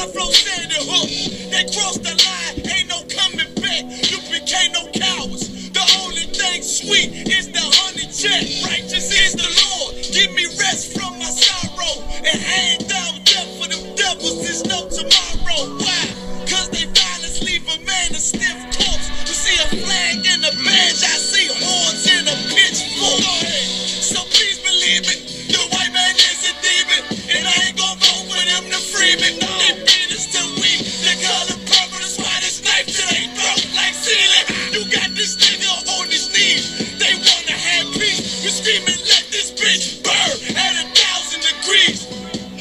My flow said the hook. They crossed the line, ain't no coming back. You became no cowards. The only thing sweet is the honey check. Righteous is the Lord. Give me rest from my sorrow. And hang down death for them devils. There's no tomorrow. Why? Cause they violence leave a man a stiff corpse. You see a flag in a badge, I see horns in a pitchfork. So please believe it, the white man is a demon. And I ain't gon' vote for them to free me. They beat us till we, the color purple, that's why this knife to they throat like ceiling. You got this nigga on his knees. They wanna have peace. We screaming, let this bitch burn at 1,000 degrees.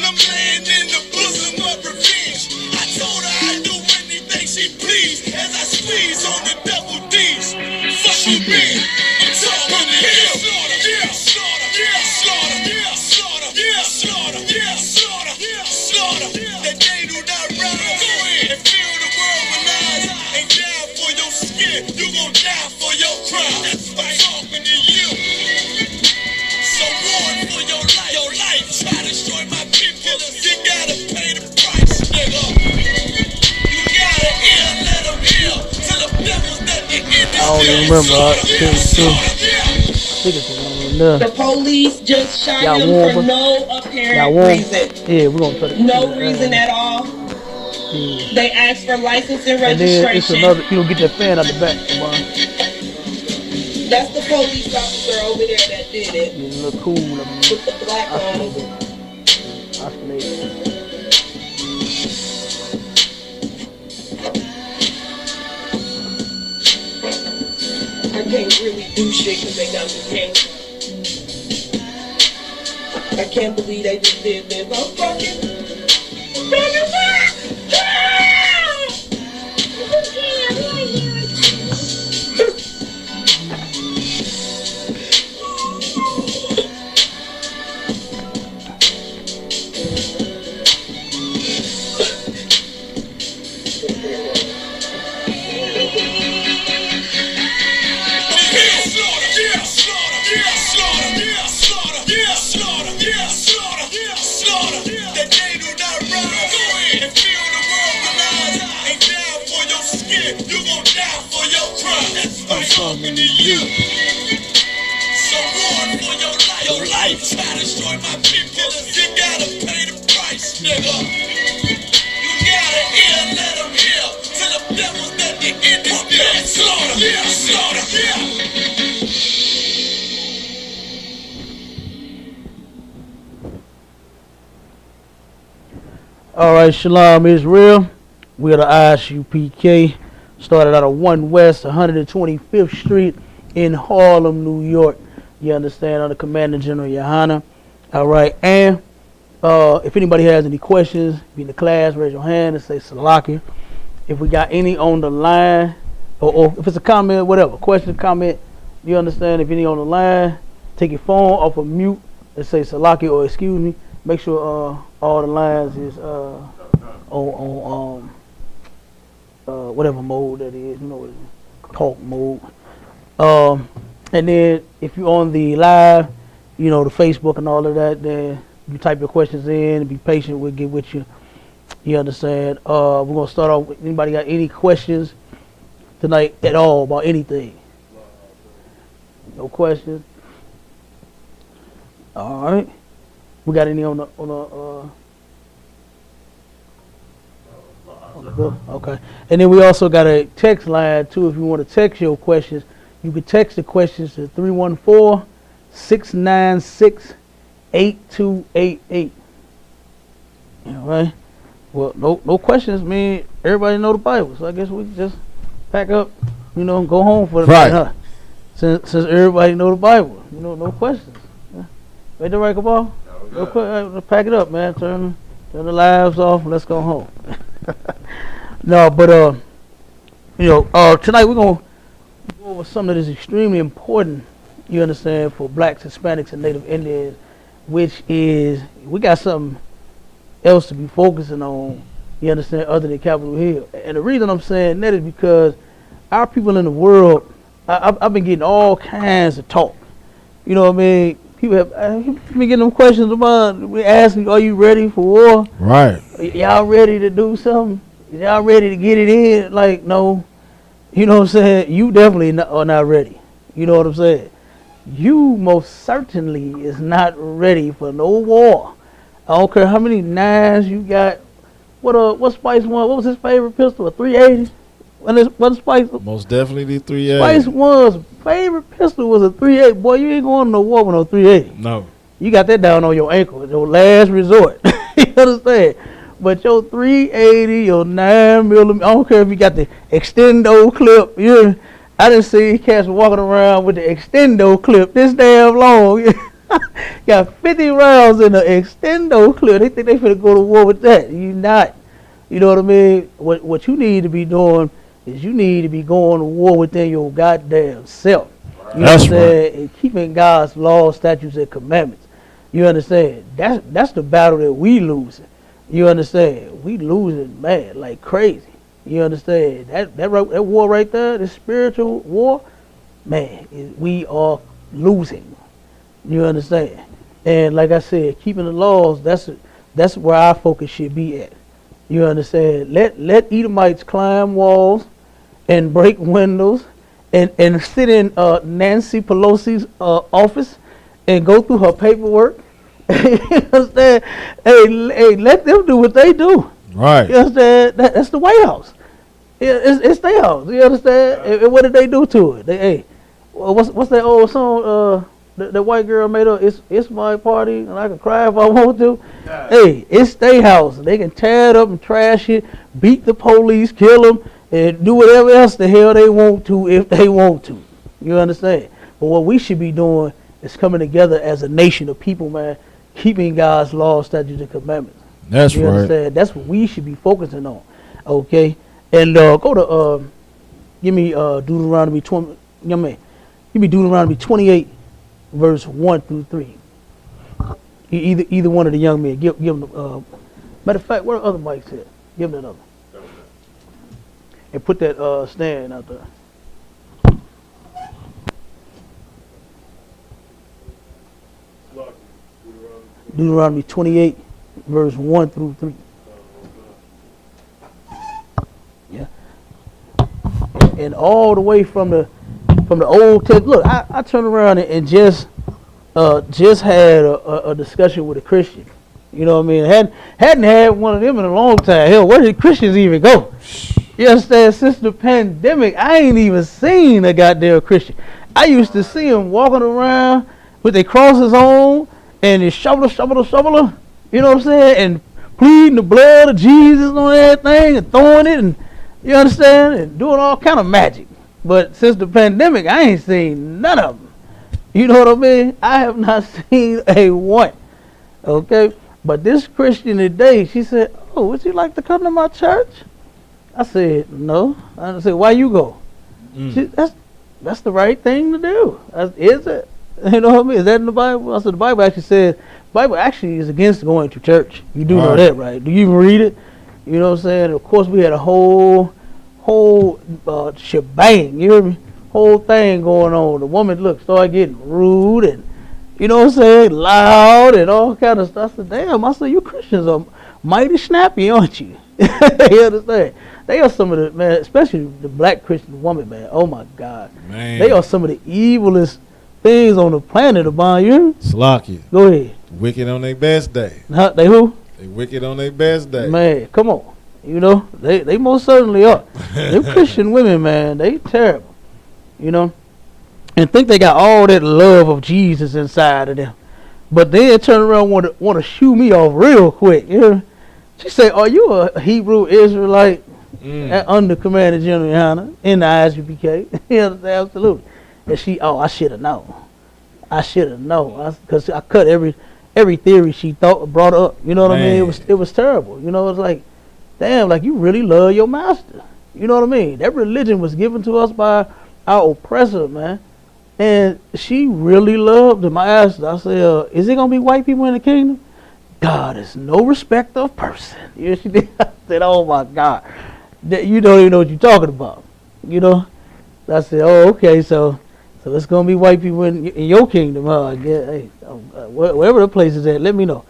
I'm laying in the bosom of revenge. I told her I'd do anything she pleased as I squeeze on the double D's. Fuck you, man. I'm talking to him. Yeah, slaughter, yeah, slaughter, yeah, slaughter, yeah, slaughter, yeah, slaughter, yeah, slaughter. That they do not rise. Go ahead and fill the world with lies. Ain't down for your skin, you gon' die for your crime. That's why I'm talking to you. So warn for your life. Your life try to destroy my people. You gotta pay the price, nigga. You gotta hear, let them hear. Till the devils that they in this. I don't even remember. The police just shot him for no apparent reason. Yeah, we're gonna put it. No reason at all. Yeah. They asked for license and registration. And then it's another. You don't get that fan out the back. That's the police officer over there that did it. You look cool. With the black on. I can't really do shit because they got me canceled. I can't believe they just did this. I'm fucking. Talking to you. So warn for your life. Your life try to destroy my people. You gotta pay the price, nigga. You gotta hear, let them hear. Till the devils that they in this bitch. Slaughter, yeah, slaughter, yeah. Alright, Shalom Israel. We're the Isupk. Started out of 1 West 125th Street in Harlem, New York. You understand, under Commander General Yohana. All right, and if anybody has any questions, be in the class, raise your hand and say Salaki. If we got any on the line, or if it's a comment, whatever, question, comment, you understand, if any on the line, take your phone off of mute and say Salaki or excuse me. Make sure all the lines is on whatever mode that is, you know, talk mode. And then if you're on the live, you know, the Facebook and all of that, then you type your questions in and be patient, we'll get with you. You understand? We're going to start off with anybody got any questions tonight at all about anything? No questions? All right. We got any on the okay. And then we also got a text line too. If you want to text your questions, you can text the questions to 314-696-8288. All right. Well, no questions. I mean, everybody know the Bible, so I guess we just pack up, you know, and go home for the night, huh? Since everybody know the Bible, you know, no questions. Yeah. Right there, right, Cabal? Let's pack it up, man. Turn the lives off and let's go home. No, but you know, tonight we're gonna go over something that is extremely important. You understand, for blacks, Hispanics, and Native Indians, which is we got something else to be focusing on. You understand, other than Capitol Hill. And the reason I'm saying that is because our people in the world, I've been getting all kinds of talk. You know what I mean? people have me getting them questions about. We asking, are you ready for war? Right. Y'all ready to do something? Y'all ready to get it in? Like, no. You know what I'm saying? You definitely are not ready. You know what I'm saying? You most certainly is not ready for no war. I don't care how many nines you got. What Spice One? What was his favorite pistol? A 380? What Spice? Most definitely the 380. Spice One's favorite pistol was a 380. Boy, you ain't going to no war with no 380. No. You got that down on your ankle, your last resort. You understand? But your 380, your 9mm, I don't care if you got the extendo clip. I didn't see cats walking around with the extendo clip this damn long. Got 50 rounds in the extendo clip. They think they finna go to war with that. You not. You know what I mean? What you need to be doing is you need to be going to war within your goddamn self. You That's understand? right. And keeping God's laws, statutes, and commandments. You understand? That's the battle that we losing. You understand? We losing, man, like crazy. You understand? That war right there, the spiritual war, man, we are losing. You understand? And like I said, keeping the laws, that's where our focus should be at. You understand? Let Edomites climb walls and break windows and sit in Nancy Pelosi's office and go through her paperwork. You understand? Hey, let them do what they do. Right. You understand? That's the White House. It's their house. You understand? And what did they do to it? What's that old song? The white girl made up. It's my party, and I can cry if I want to. Yeah. Hey, it's their house. They can tear it up and trash it, beat the police, kill them, and do whatever else the hell they want to if they want to. You understand? But what we should be doing is coming together as a nation of people, man, keeping God's laws, statutes, and commandments. That's you right. Understand? That's what we should be focusing on. Okay? And go to give me Deuteronomy 20. Young man, give me Deuteronomy 28, verse 1 through 3. Either one of the young men, give them. Matter of fact, where are other mics at? Give them another. And put that stand out there. Deuteronomy 28, verse 1 through 3. Yeah. And all the way from the Old Testament. Look, I turned around and just had a discussion with a Christian. You know what I mean? Hadn't had one of them in a long time. Hell, where did Christians even go? You understand? Since the pandemic, I ain't even seen a goddamn Christian. I used to see them walking around with their crosses on and they shovel. You know what I'm saying? And pleading the blood of Jesus on everything and throwing it, and you understand? And doing all kind of magic. But since the pandemic, I ain't seen none of them. You know what I mean? I have not seen a one. Okay? But this Christian today, she said, "Oh, would you like to come to my church?" I said, "No." I said, "Why you go?" That's the right thing to do. Is it? You know what I mean? Is that in the Bible? I said, the Bible actually says, Bible actually is against going to church. You do know that, right? Do you even read it? You know what I'm saying? Of course, we had a whole shebang. You hear me? Whole thing going on. The woman started getting rude and, you know what I'm saying, loud and all kind of stuff. I said, damn, I said, you Christians are mighty snappy, aren't you? You understand? They are some of the, man, especially the black Christian woman, man. Oh my God. Man. They are some of the evilest things on the planet, Abon. You? Slocky. Go ahead. Wicked on their best day. They who? They wicked on their best day. Man, come on. You know, they most certainly are. Them Christian women, man, they terrible. You know? And think they got all that love of Jesus inside of them. But then turn around and want to shoo me off real quick. You know? She said, "Are you a Hebrew Israelite under Commander General Hannah in the Isupk?" You know, absolutely. And I should have known. Because I cut every theory she brought up. You know what I mean? It was terrible. You know, it's like, damn, like you really love your master. You know what I mean? That religion was given to us by our oppressor, man. And she really loved him. I asked her, I said, is it going to be white people in the kingdom? God is no respecter of person. You know, she did. I said, oh my God. You don't even know what you're talking about. You know? I said, oh, okay, so So it's gonna be white people in your kingdom, huh? Yeah, hey, wherever the place is at, let me know.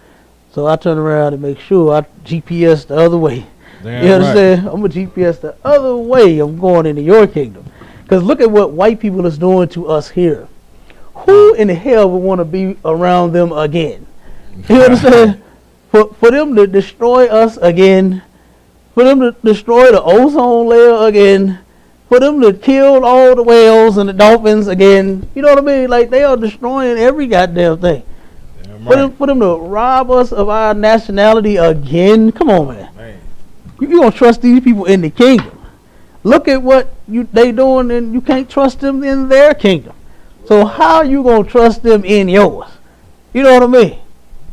So I turn around and make sure I GPS the other way. Damn You understand? right. I'm gonna GPS the other way. I'm going into your kingdom. Cause look at what white people is doing to us here. Who in the hell would want to be around them again? You understand? For them to destroy us again, for them to destroy the ozone layer again, for them to kill all the whales and the dolphins again. You know what I mean? Like they are destroying every goddamn thing. Damn For them to rob us of our nationality again. Come on, man. You gonna trust these people in the kingdom? Look at what they doing, and you can't trust them in their kingdom. So how you gonna trust them in yours? You know what I mean?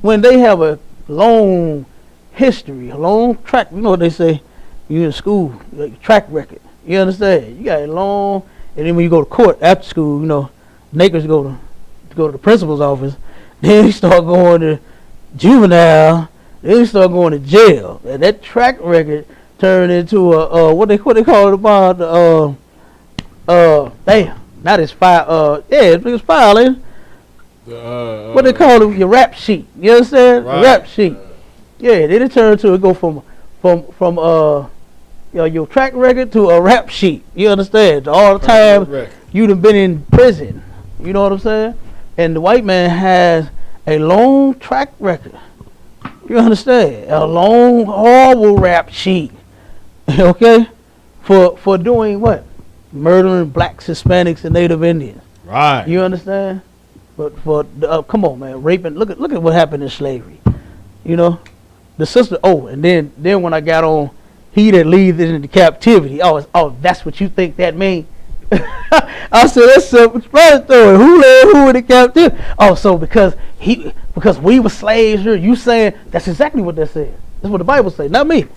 When they have a long history, a long track. You know what they say? You in school, like track record. You understand? You got a long, and then when you go to court after school, you know, neighbors go to the principal's office. Then you start going to juvenile. Then you start going to jail. And that track record turned into a what they call it about damn, not as file. Yeah, it's file, ain't it? What they call it? Your rap sheet. You understand? Right. The rap sheet. Yeah, then it turned to it go from your track record to a rap sheet. You understand? All the time you done been in prison. You know what I'm saying? And the white man has a long track record. You understand? A long, horrible rap sheet. Okay? For doing what? Murdering blacks, Hispanics, and Native Indians. Right. You understand? But come on, man, raping. Look at what happened in slavery. You know, the sister. Oh, and then when I got on, he that leads into captivity. Oh, that's what you think that means? I said that's self-explanatory. Who led who into captivity? Oh, so because we were slaves here, you saying that's exactly what that said. That's what the Bible say, not me.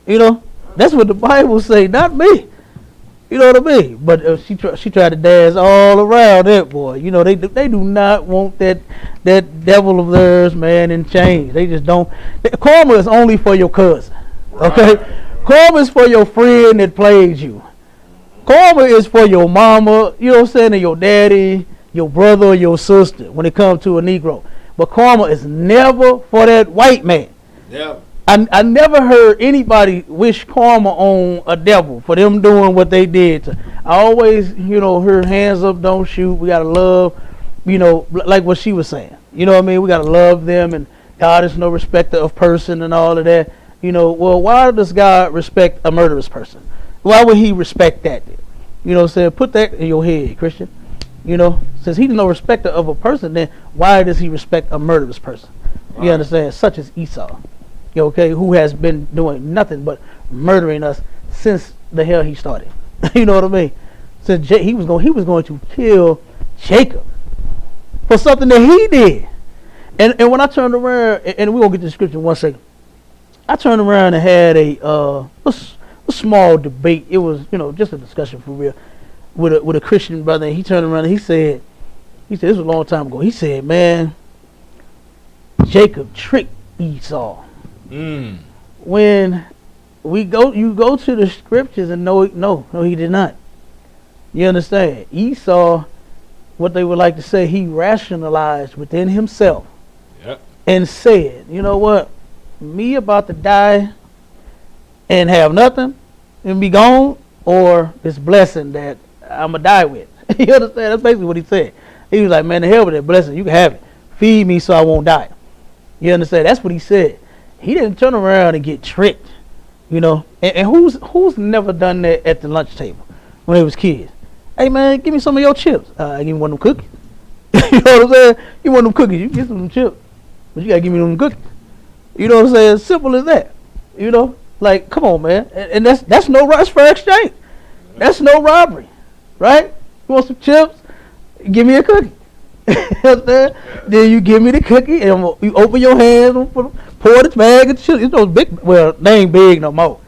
You know, that's what the Bible say, not me. You know what I mean? But she tried to dance all around that boy. You know, they do not want that devil of theirs, man, in chains. They just don't. Karma is only for your cousin, okay? Right. Karma is for your friend that plays you. Karma is for your mama, you know what I'm saying, and your daddy, your brother, or your sister when it comes to a Negro. But karma is never for that white man. Yeah. I never heard anybody wish karma on a devil for them doing what they did. I always, you know, heard hands up, don't shoot. We got to love, you know, like what she was saying. You know what I mean? We got to love them, and God is no respecter of person and all of that. You know, well, why does God respect a murderous person? Why would he respect that? You know what I'm saying? Put that in your head, Christian. You know, since he's no respecter of a person, then why does he respect a murderous person? Right. You understand? Such as Esau. Okay, who has been doing nothing but murdering us since the hell he started. You know what I mean? Since he was going to kill Jacob for something that he did. And when I turned around, and we're gonna get to the scripture in 1 second. I turned around and had a small debate. It was, you know, just a discussion for real with a Christian brother. And he turned around and he said this was a long time ago. He said, man, Jacob tricked Esau. When you go to the scriptures and no, he did not. You understand? Esau, what they would like to say, he rationalized within himself. Yep. And said, you know what, me about to die and have nothing and be gone, or this blessing that I'm gonna die with. You understand? That's basically what he said. He was like, man, the hell with that blessing, you can have it. Feed me so I won't die. You understand? That's what he said. He didn't turn around and get tricked, you know. And who's never done that at the lunch table when they was kids? Hey man, give me some of your chips. I give me one of them cookies. You know what I'm saying? You want them cookies? You get some chips, but you gotta give me them cookies. You know what I'm saying? As simple as that. You know, like come on, man. And that's no rush for exchange. That's no robbery, right? You want some chips? Give me a cookie. Then you give me the cookie, and you open your hands, pour the bag of chips. It's those big. Well, they ain't big no more.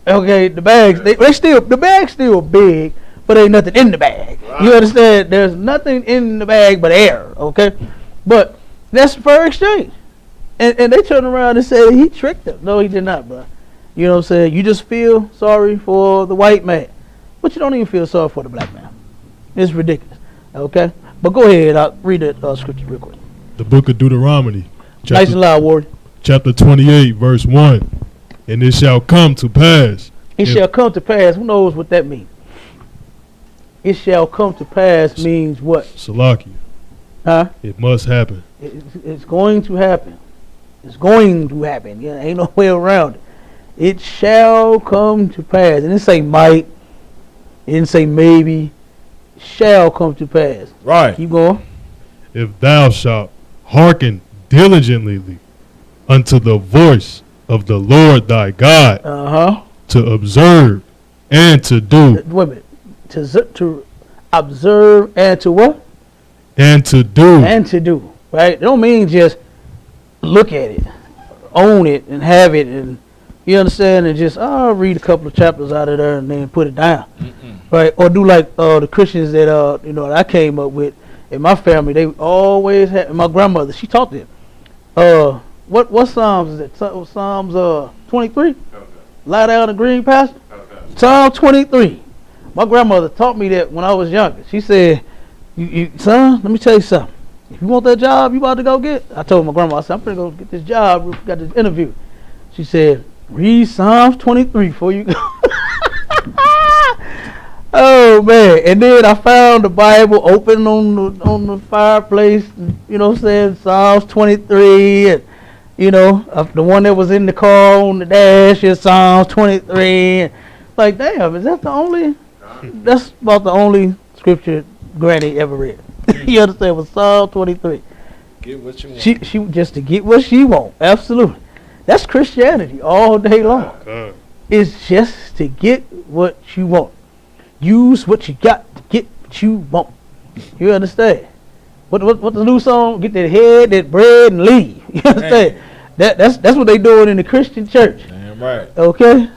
Okay, the bags the bag's still big, but ain't nothing in the bag. Right. You understand? There's nothing in the bag but air. Okay, but that's fair exchange. And they turned around and said he tricked them. No, he did not, bro. You know what I'm saying? You just feel sorry for the white man, but you don't even feel sorry for the black man. It's ridiculous. Okay, but go ahead. I'll read the scripture real quick. The book of Deuteronomy, Nice and loud, Ward. chapter 28, verse 1. And it shall come to pass. It shall come to pass. Who knows what that means? It shall come to pass means what? Salakia. Huh? It must happen. It's going to happen. It's going to happen. Yeah, ain't no way around it. It shall come to pass. And it say might. It didn't say maybe. It shall come to pass. Right. Keep going. If thou shalt hearken diligently unto the voice of the Lord thy God, to observe and to do. Wait a minute. To observe and to what? And to do. And to do. Right? It don't mean just look at it, own it, and have it, and you understand, and just read a couple of chapters out of there and then put it down. Right? Or do like the Christians that that I came up with in my family. They always had, my grandmother, she taught them. What Psalms is it? Psalms 23? Okay. Lie down in green pasture? Okay. Psalm 23. My grandmother taught me that when I was younger. She said, son, let me tell you something. If you want that job you about to go get, I told my grandma, I said, I'm going to go get this job. We got this interview. She said, read Psalms 23 before you go. Oh, man. And then I found the Bible open on the fireplace, saying Psalms 23. And, the one that was in the car on the dash is Psalms 23. And, like, damn, is that the only? That's about the only scripture Granny ever read. You understand? Was Psalm 23. Get what you want. She just to get what she want. Absolutely. That's Christianity all day long. It's just to get what you want. Use what you got to get what you want. You understand? What the new song? Get that head, that bread, and leave. You understand? That's what they doing in the Christian church. Damn right. Okay?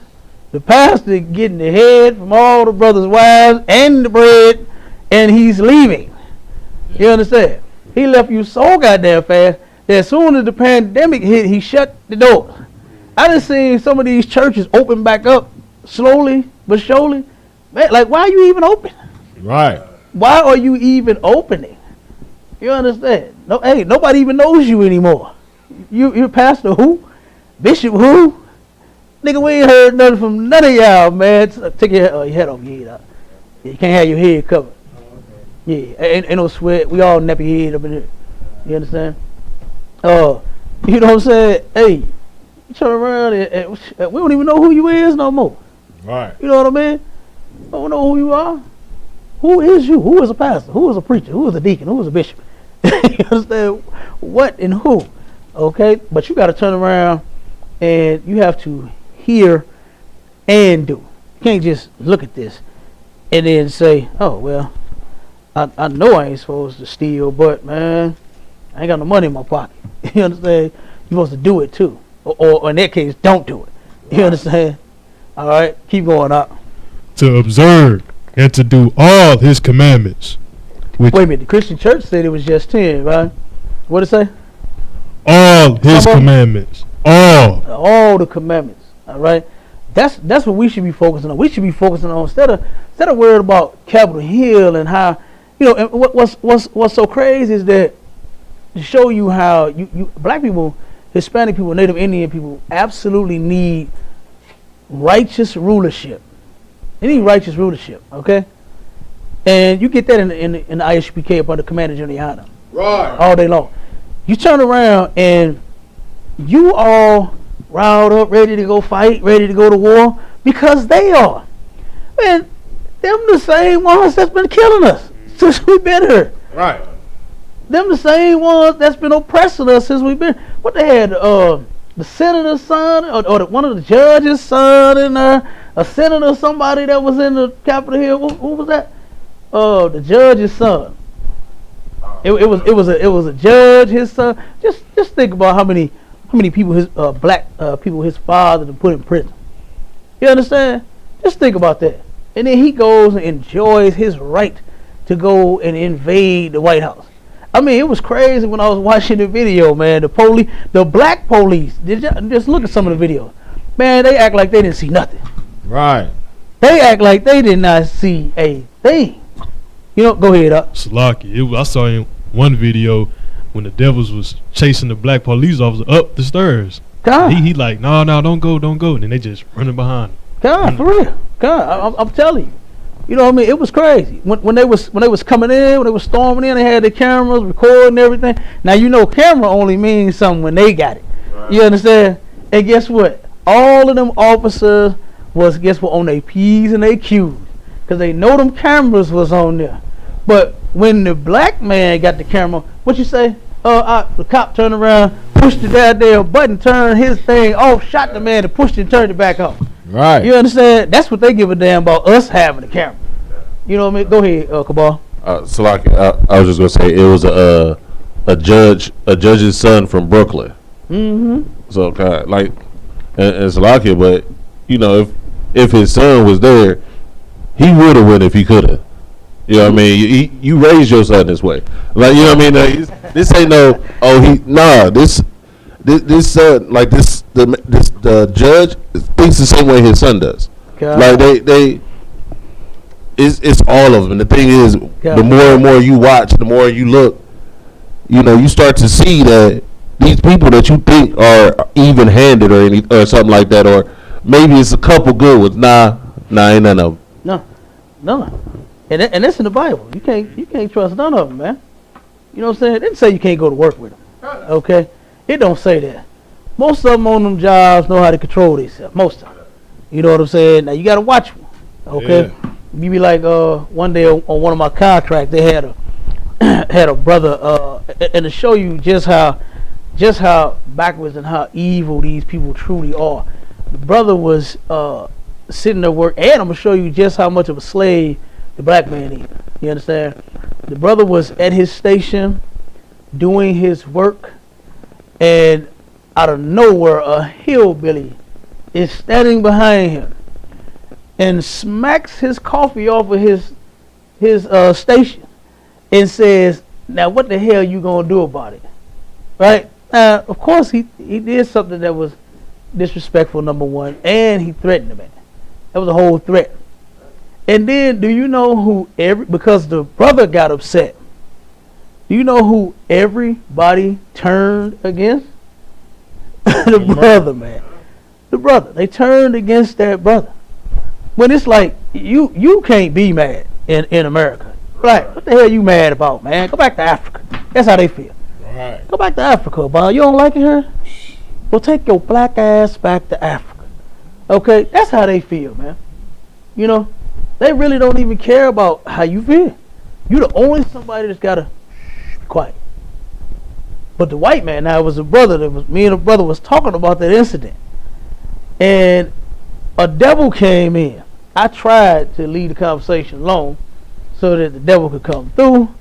The pastor getting the head from all the brothers' wives and the bread, and he's leaving. You understand? He left you so goddamn fast that as soon as the pandemic hit, he shut the doors. I done seen some of these churches open back up slowly but surely. Man, like, why are you even open? Right. Why are you even opening? You understand? No, hey, nobody even knows you anymore. You pastor who? Bishop who? Nigga, we ain't heard nothing from none of y'all, man. Take your head off your head out. You can't have your head covered. Yeah, ain't no sweat. We all nappy head up in here. You understand? You know what I'm saying? Hey, you turn around and we don't even know who you is no more. Right. You know what I mean? We don't know who you are. Who is you? Who is a pastor? Who is a preacher? Who is a deacon? Who is a bishop? You understand? What and who? Okay? But you got to turn around and you have to hear and do. You can't just look at this and then say, oh, well, I know I ain't supposed to steal, but, man, I ain't got no money in my pocket. You understand? You're supposed to do it, too. Or in that case, don't do it. You understand? All right? Keep going up. To observe and to do all his commandments. Wait a minute. The Christian church said it was just 10, right? What did it say? All his commandments. All the commandments. All right? That's what we should be focusing on. We should be focusing on instead of worried about Capitol Hill and how, and what's so crazy is that to show you how you black people, Hispanic people, Native Indian people absolutely need righteous rulership. They need righteous rulership, okay? And you get that in the ISUPK up under Commander Juliana. Right. All day long. You turn around and you all riled up, ready to go fight, ready to go to war, because they are. Man, them the same ones that's been killing us since we've been here. Right. Them the same ones that's been oppressing us since we've been. What they had, the senator's son, or one of the judge's son in there, a senator, somebody that was in the Capitol Hill. Who was that? The judge's son. It was a judge, his son. Just think about how many people his black people his father put in prison. You understand? Just think about that. And then he goes and enjoys his right to go and invade the White House. I mean, it was crazy when I was watching the video, man. The black police. Just look at some of the videos. Man, they act like they didn't see nothing. Right. They act like they did not see a thing. You know, go ahead, up. Slocky. I saw in one video when the devils was chasing the black police officer up the stairs. God. He like, no, don't go. And then they just running behind him. God, for real. God, I'm telling you. You know what I mean? It was crazy. When they was coming in, when they was storming in, they had the cameras recording everything. Now, you know, camera only means something when they got it. Right. You understand? And guess what? All of them officers was, on their P's and their Q's. Because they know them cameras was on there. But when the black man got the camera, what you say? The cop turned around, pushed the goddamn button, turned his thing off, shot the man, and pushed it and turned it back off. Right. You understand? That's what they give a damn about, us having the camera. You know what I mean? Go ahead, Cabal. So like, I was just gonna say it was a judge's son from Brooklyn. Mm-hmm. So kind of like, and Salakia, but you know, if his son was there, he would have won if he could have. You know what I mean? You raised your son this way, like, you know what I mean? This ain't no this son, like the judge thinks the same way his son does. God. Like it's all of them. And the thing is, God, the more and more you watch, the more you look, you know, you start to see that these people that you think are even-handed or something like that, or maybe it's a couple good ones. Nah, ain't none of them. No. And that's in the Bible. You can't trust none of them, man. You know what I'm saying? It didn't say you can't go to work with them. Okay? It don't say that. Most of them on them jobs know how to control themselves. Most of them. You know what I'm saying? Now you got to watch them. Okay? Yeah. You be like, one day on one of my contracts, they had a brother, and to show you just how backwards and how evil these people truly are. The brother was sitting there work, and I'm gonna show you just how much of a slave the black man is. You understand? The brother was at his station doing his work, and out of nowhere, a hillbilly is standing behind him and smacks his coffee off of his station and says, "Now what the hell you gonna do about it?" Right? Of course he did something that was disrespectful, number one, and he threatened the man. That was a whole threat. And then, do you know because the brother got upset, do you know who everybody turned against? The brother, man. The brother. They turned against that brother. When it's like, you can't be mad in America. Right? What the hell you mad about, man? Go back to Africa. That's how they feel. Right. Go back to Africa, boy. You don't like it here? Well, take your black ass back to Africa. Okay? That's how they feel, man. You know? They really don't even care about how you feel. You're the only somebody that's got to be quiet. But the white man, now it was a brother, me and a brother was talking about that incident. And a devil came in. I tried to leave the conversation alone so that the devil could come through,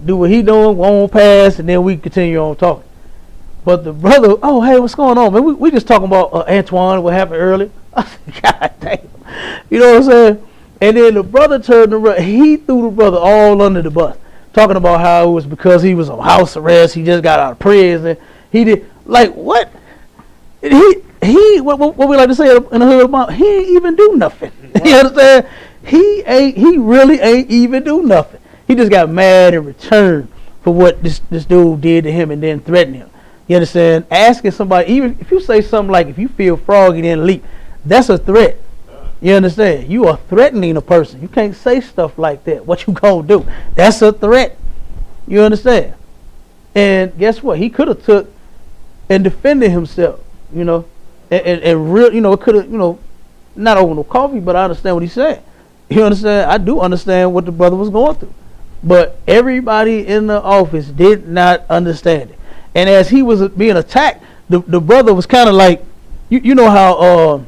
do what he doing, won't pass, and then we continue on talking. But the brother, oh, hey, what's going on, man? We just talking about Antoine, what happened earlier. I said, God damn. You know what I'm saying? And then the brother turned around. He threw the brother all under the bus, talking about how it was because he was on house arrest. He just got out of prison. He did, like, what? What we like to say in the hood about, he ain't even do nothing. You understand? He really ain't even do nothing. He just got mad in return for what this dude did to him and then threatened him. You understand? Asking somebody, even if you say something like, if you feel froggy, then leap, that's a threat. You understand? You are threatening a person. You can't say stuff like that. What you gonna do? That's a threat. You understand? And guess what? He could have took and defended himself, you know, and real, you know, it could have, you know, not over no coffee, but I understand what he said. You understand? I do understand what the brother was going through. But everybody in the office did not understand it. And as he was being attacked, the brother was kind of like, you know how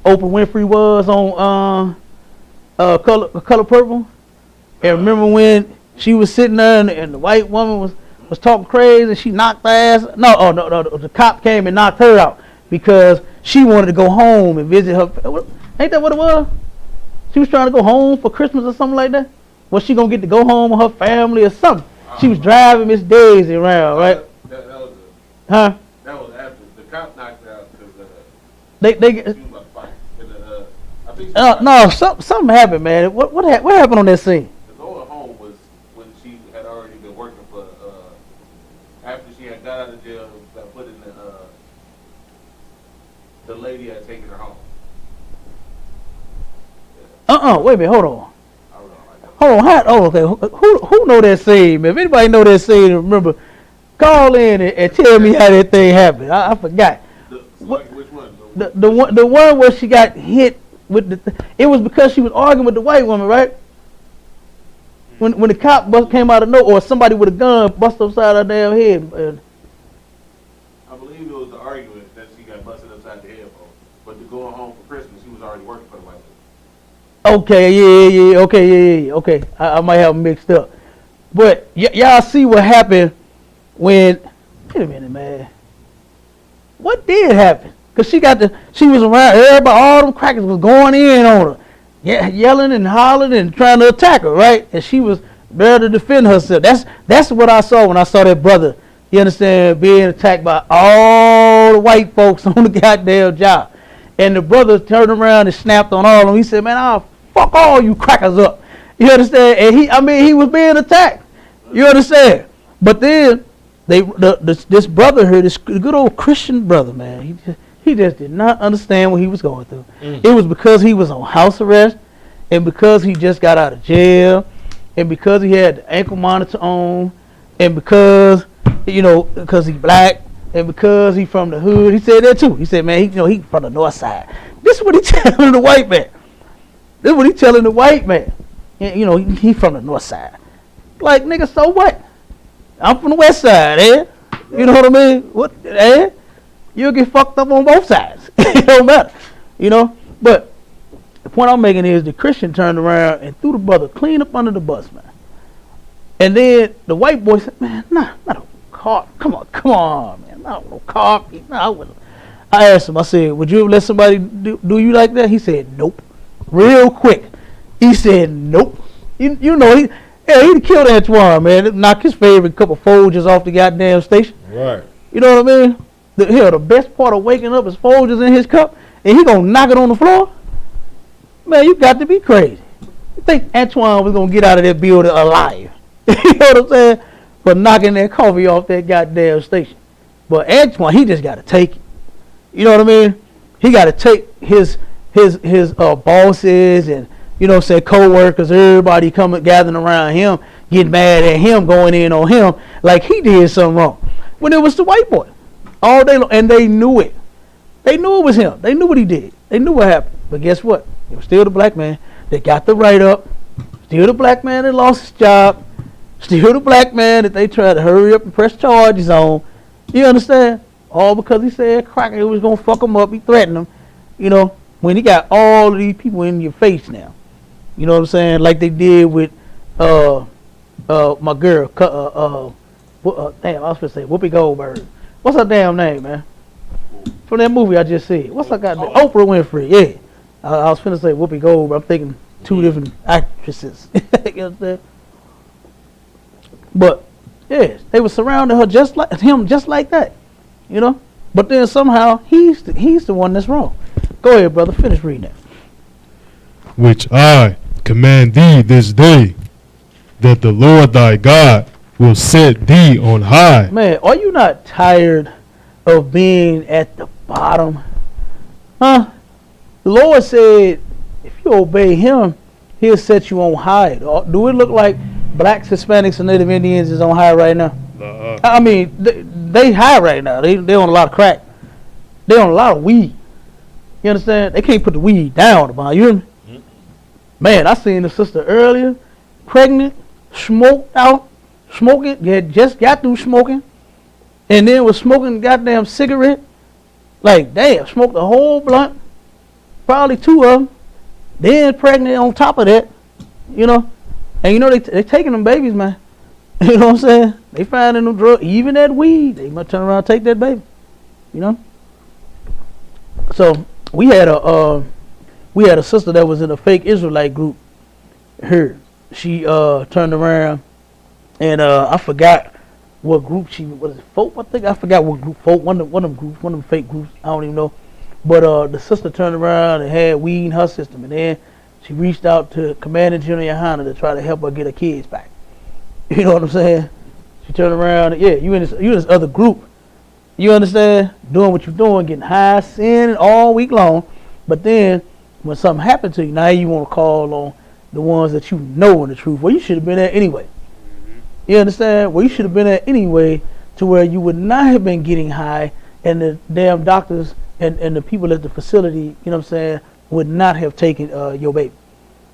Oprah Winfrey was on Color Purple? And remember when she was sitting there and the white woman was talking crazy and she knocked her ass? No, the cop came and knocked her out because she wanted to go home and visit her. Ain't that what it was? She was trying to go home for Christmas or something like that? Was she going to get to go home with her family or something? She was driving Miss Daisy around, right? That was huh? That was after the cop knocked her out because no, something happened, man. What happened on that scene? They were home Wait a minute, hold on. Okay. Who know that saying, man? If anybody know that saying, remember, call in and tell me how that thing happened. I forgot. Which one? The one where she got hit with it was because she was arguing with the white woman, right? When the cop came out of nowhere, or somebody with a gun busted upside her damn head. I believe it was the argument that she got busted upside the head for. But to going home for Christmas, he was already working for the white woman. Okay, okay. I might have them mixed up. But y'all see what happened when... Wait a minute, man. What did happen? Because she was around, everybody, all them crackers was going in on her. Yelling and hollering and trying to attack her, right? And she was there to defend herself. That's what I saw when I saw that brother, you understand, being attacked by all the white folks on the goddamn job. And the brother turned around and snapped on all of them. He said, man, I'll fuck all you crackers up. You understand? And he was being attacked. You understand? But then this brother here, this good old Christian brother, man, he just did not understand what he was going through. It was because he was on house arrest, and because he just got out of jail, and because he had the ankle monitor on, and because, because he black, and because he from the hood. He said that too. He said, man, he from the north side. This is what he telling the white man. And, he from the north side. Like, nigga, so what? I'm from the west side, eh? You know what I mean? What, eh? You'll get fucked up on both sides. It don't matter, But the point I'm making is the Christian turned around and threw the brother clean up under the bus, man. And then the white boy said, man, not a car. Come on, man. Not no car. I asked him, I said, would you let somebody do you like that? He said, nope. Real quick. He said, nope. He'd killed Antoine, man. Knock his favorite couple Folgers off the goddamn station. Right. You know what I mean? The best part of waking up is Folgers in his cup, and he gonna knock it on the floor? Man, you got to be crazy. You think Antoine was gonna get out of that building alive? You know what I'm saying? For knocking that coffee off that goddamn station. But Antoine, he just gotta take it. You know what I mean? He gotta take his bosses and co-workers, everybody coming gathering around him, getting mad at him, going in on him like he did something wrong. When it was the white boy. All day long, and they knew it. They knew it was him. They knew what he did. They knew what happened. But guess what? It was still the black man that got the write-up. Still the black man that lost his job. Still the black man that they tried to hurry up and press charges on. You understand? All because he said cracker was going to fuck him up. He threatened him. When he got all of these people in your face now. You know what I'm saying? Like they did with my girl. Damn, I was going to say Whoopi Goldberg. What's her damn name, man? From that movie I just said. What's her goddamn? Oprah Winfrey, yeah. I was finna say Whoopi Goldberg. I'm thinking two different actresses. You understand? But, yeah, they were surrounding her just like that. But then somehow he's the one that's wrong. Go ahead, brother. Finish reading that. Which I command thee this day, that the Lord thy God will set thee on high. Man, are you not tired of being at the bottom? Huh? The Lord said, if you obey him, he'll set you on high. Do it look like blacks, Hispanics, and Native Indians is on high right now? I mean, they high right now. They on a lot of crack. They on a lot of weed. You understand? They can't put the weed down. You hear me? Man, I seen a sister earlier, pregnant, smoked out. Smoking, just got through smoking, and then was smoking a goddamn cigarette. Like, damn, smoked a whole blunt, probably two of them, then pregnant on top of that, And they taking them babies, man. You know what I'm saying? They finding them drugs, even that weed. They might turn around and take that baby, So we had a sister that was in a fake Israelite group. She turned around. And I forgot what group she was. Folk, I think I forgot what group. Folk, one of them fake groups. I don't even know. But the sister turned around and had weed in her system, and then she reached out to Commander General Yohana to try to help her get her kids back. You know what I'm saying? She turned around. And, yeah, you in this other group. You understand? Doing what you're doing, getting high, sinning all week long. But then when something happened to you, now you want to call on the ones that you know in the truth. Well, you should have been there anyway. You understand? Well, you should have been there anyway, to where you would not have been getting high, and the damn doctors and the people at the facility, you know what I'm saying, would not have taken your baby.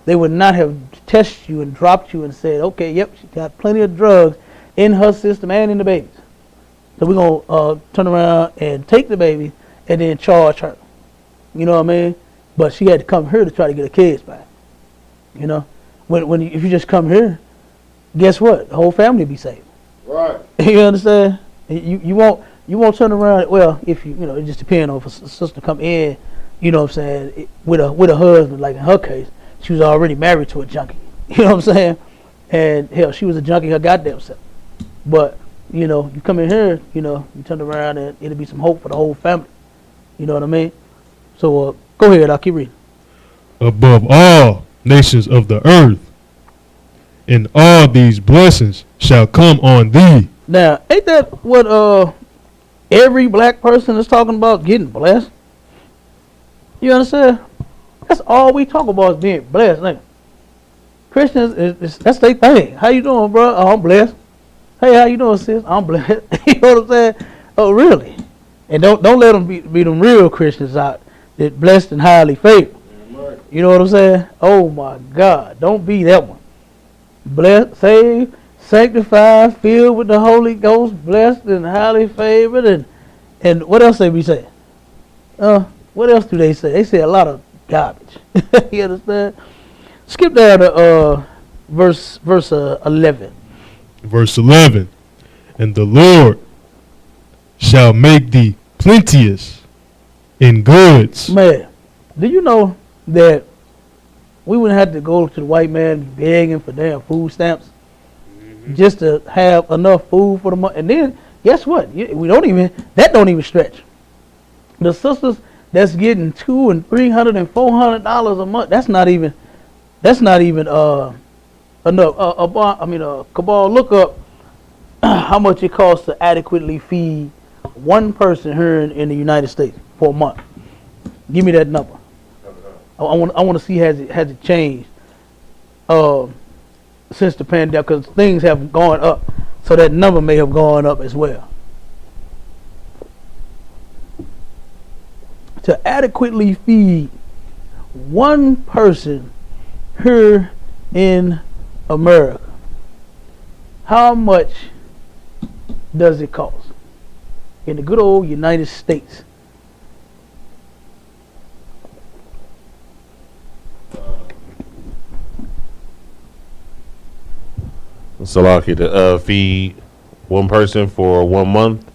They would not have tested you and dropped you and said, okay, yep, she got plenty of drugs in her system and in the baby's. So we're going to turn around and take the baby and then charge her. You know what I mean? But she had to come here to try to get her kids back. You know? If you just come here, guess what? The whole family will be saved. Right. You understand? You won't turn around. Well, if you know, it just depends on if a sister come in, you know what I'm saying, with a husband. Like in her case, she was already married to a junkie. You know what I'm saying? And hell, she was a junkie her goddamn self. But you know, you come in here, you know, you turn around and it'll be some hope for the whole family. You know what I mean? So go ahead, I'll keep reading. Above all nations of the earth, and all these blessings shall come on thee. Now, ain't that what every black person is talking about, getting blessed? You understand? That's all we talk about is being blessed. Like, Christians, that's their thing. How you doing, bro? Oh, I'm blessed. Hey, how you doing, sis? I'm blessed. You know what I'm saying? Oh, really? And don't let them be them real Christians out that blessed and highly favored. You know what I'm saying? Oh my God! Don't be that one. Blessed, saved, sanctified, filled with the Holy Ghost, blessed and highly favored, and what else they be saying? What else do they say? They say a lot of garbage. You understand? Skip down to verse 11. Verse 11, and the Lord shall make thee plenteous in goods. Man, do you know that we wouldn't have to go to the white man begging for damn food stamps just to have enough food for the month? And then guess what? That don't even stretch. The sisters that's getting $200 and $300 and $400 a month, that's not even enough. Cabal, look up how much it costs to adequately feed one person here in the United States for a month. Give me that number. I want to see has it changed since the pandemic, because things have gone up, so that number may have gone up as well. To adequately feed one person here in America, how much does it cost in the good old United States? So, lucky to feed one person for 1 month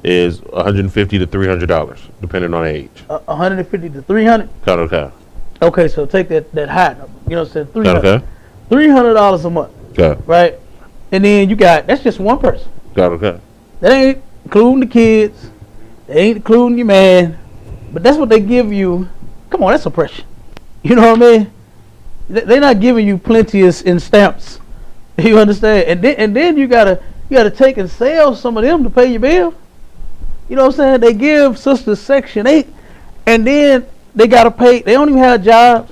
is $150 to $300, depending on age. 150 to 300. Okay. Okay, so take that high number. You know what I'm saying? 300. Okay. $300 a month. Okay. Right? And then that's just one person. Okay. That ain't including the kids. They ain't including your man. But that's what they give you. Come on, that's oppression. You know what I mean? They're not giving you plenteous in stamps. You understand? And then you gotta take and sell some of them to pay your bill. You know what I'm saying? They give sisters Section 8, and then they gotta pay. They don't even have jobs.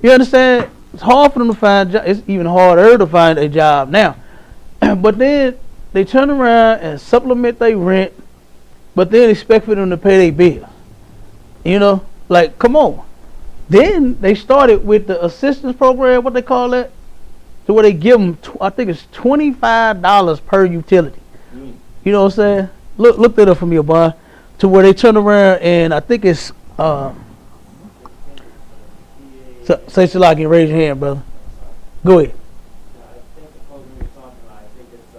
You understand? It's hard for them to find jobs. It's even harder to find a job now. But then they turn around and supplement their rent, but then expect for them to pay their bill. You know, like, come on. Then they started with the assistance program, what they call that, to where they give them, I think it's $25 per utility. You know what I'm saying? Look that up for me, boy. To where they turn around and I think it's say Shalaki and raise your hand, brother. Go ahead. I think the program you're talking about, I think it's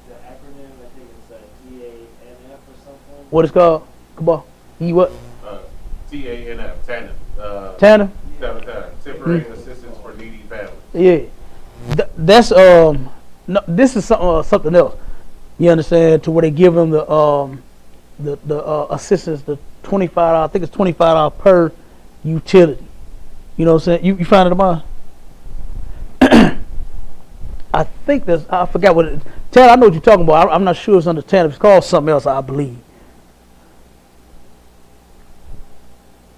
the acronym, I think it's TANF or something. What it's called? Come on. what? TANF, TANF. Tanner? Temporary Assistance for Needy Families. Yeah. That's no, this is something else. You understand? To where they give them the assistance, the $25. I think it's $25 per utility. You know what I'm saying? You find it about? I think that's, I forgot what it is. Tanner, I know what you're talking about. I'm not sure it's under Tanner. It's called something else, I believe.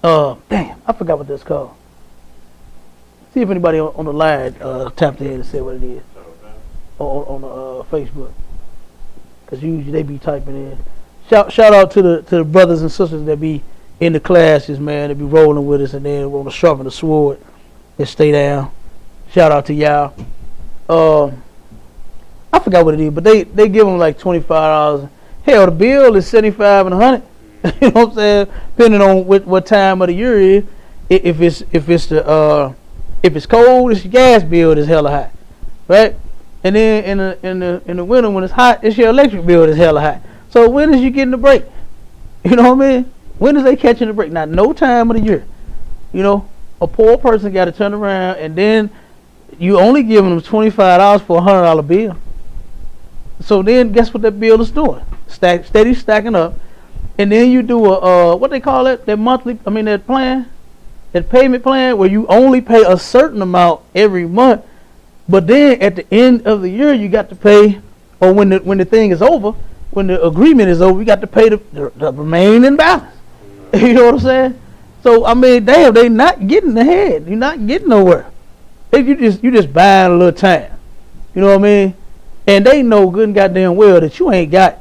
Damn. I forgot what that's called. See if anybody on the line tapped in and said what it is on Facebook. Because usually they be typing in. Shout out to the brothers and sisters that be in the classes, man. They be rolling with us and then want to sharpen the sword and stay down. Shout out to y'all. I forgot what it is, but they give them like $25. Hell, the bill is $75 and $100. You know what I'm saying? Depending on what time of the year it is. If it's cold, it's your gas bill is hella high, right? And then in the winter when it's hot, it's your electric bill is hella high. So when is you getting the break? You know what I mean? When is they catching the break? Not no time of the year. You know, a poor person got to turn around and then you only giving them $25 for a $100 bill. So then guess what that bill is doing? Steady stacking up. And then you do a what they call it? That plan, that payment plan where you only pay a certain amount every month. But then at the end of the year you got to pay, or when the thing is over, when the agreement is over, you got to pay the remaining balance. You know what I'm saying? So I mean, damn, they not getting ahead. You're not getting nowhere. You just buying a little time. You know what I mean? And they know good and goddamn well that you ain't got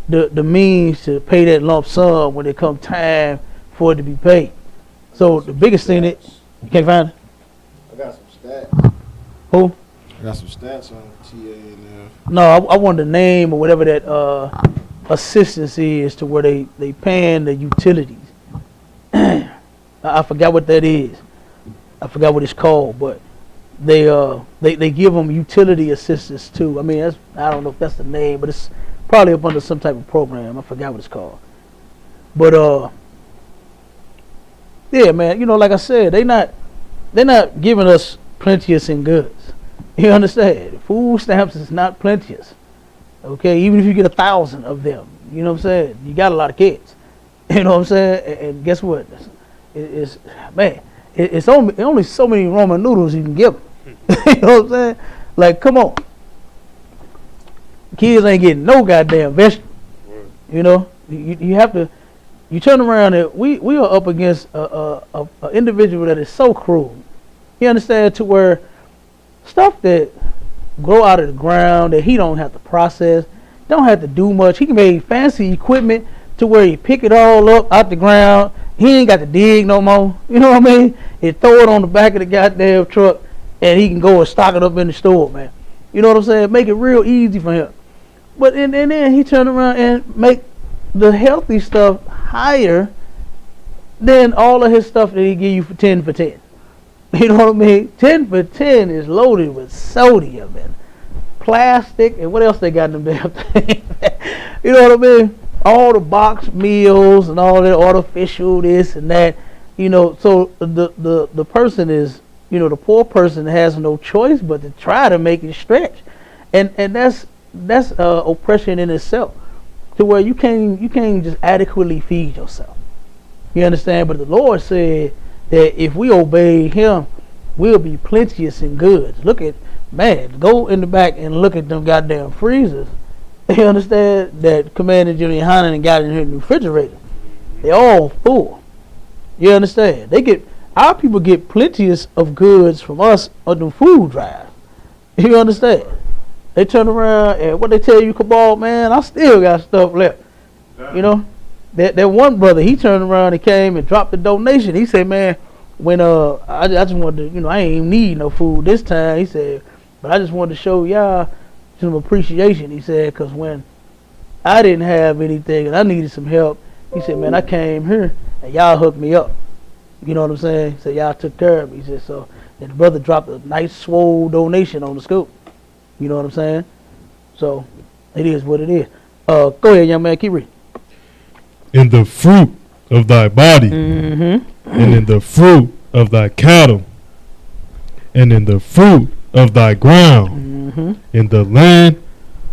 the means to pay that lump sum when it come time for it to be paid. So the biggest thing that you can't find it. I got some stats. Who? I got some stats on TA and No, I want the name or whatever that assistance is to where they paying the utilities. I forgot what that is. I forgot what it's called, but they give them utility assistance too. I mean, I don't know if that's the name, but it's probably up under some type of program. I forgot what it's called. But yeah, man, you know, like I said, they're not giving us plenteous in goods. You understand? Food stamps is not plenteous. Okay, even if you get 1,000 of them, you know what I'm saying? You got a lot of kids. You know what I'm saying? And guess what? It's only so many Roman noodles you can give them. You know what I'm saying? Like, come on. Kids ain't getting no goddamn vegetables. You know, you have to. You turn around and we are up against a individual that is so cruel. You understand, to where stuff that grow out of the ground that he don't have to process, don't have to do much. He can make fancy equipment to where he pick it all up out the ground. He ain't got to dig no more. You know what I mean? He throw it on the back of the goddamn truck and he can go and stock it up in the store, man. You know what I'm saying? Make it real easy for him. But and then he turn around and make the healthy stuff higher than all of his stuff that he give you for 10 for 10. You know what I mean? 10 for 10 is loaded with sodium and plastic and what else they got in them damn things. You know what I mean? All the box meals and all that artificial this and that. You know, so the person is, you know, the poor person has no choice but to try to make it stretch. And that's oppression in itself, to where you can't just adequately feed yourself. You understand? But the Lord said that if we obey him, we'll be plenteous in goods. Look at, man, go in the back and look at them goddamn freezers. You understand? That Commander Jimmy Hannon got in here in the refrigerator. They all full. You understand? Our people get plenteous of goods from us on the food drive. You understand? They turn around and what they tell you, Cabal, man, I still got stuff left. You know? That one brother, he turned around and came and dropped the donation. He said, man, when I just wanted to, you know, I ain't even need no food this time. He said, but I just wanted to show y'all some appreciation. He said, because when I didn't have anything and I needed some help, he said, man, I came here and y'all hooked me up. You know what I'm saying? He said, y'all took care of me. He said, so, and the brother dropped a nice swole donation on the scoop. You know what I'm saying? So it is what it is. Go ahead, young man, keep reading. In the fruit of thy body, and in the fruit of thy cattle, and in the fruit of thy ground, in the land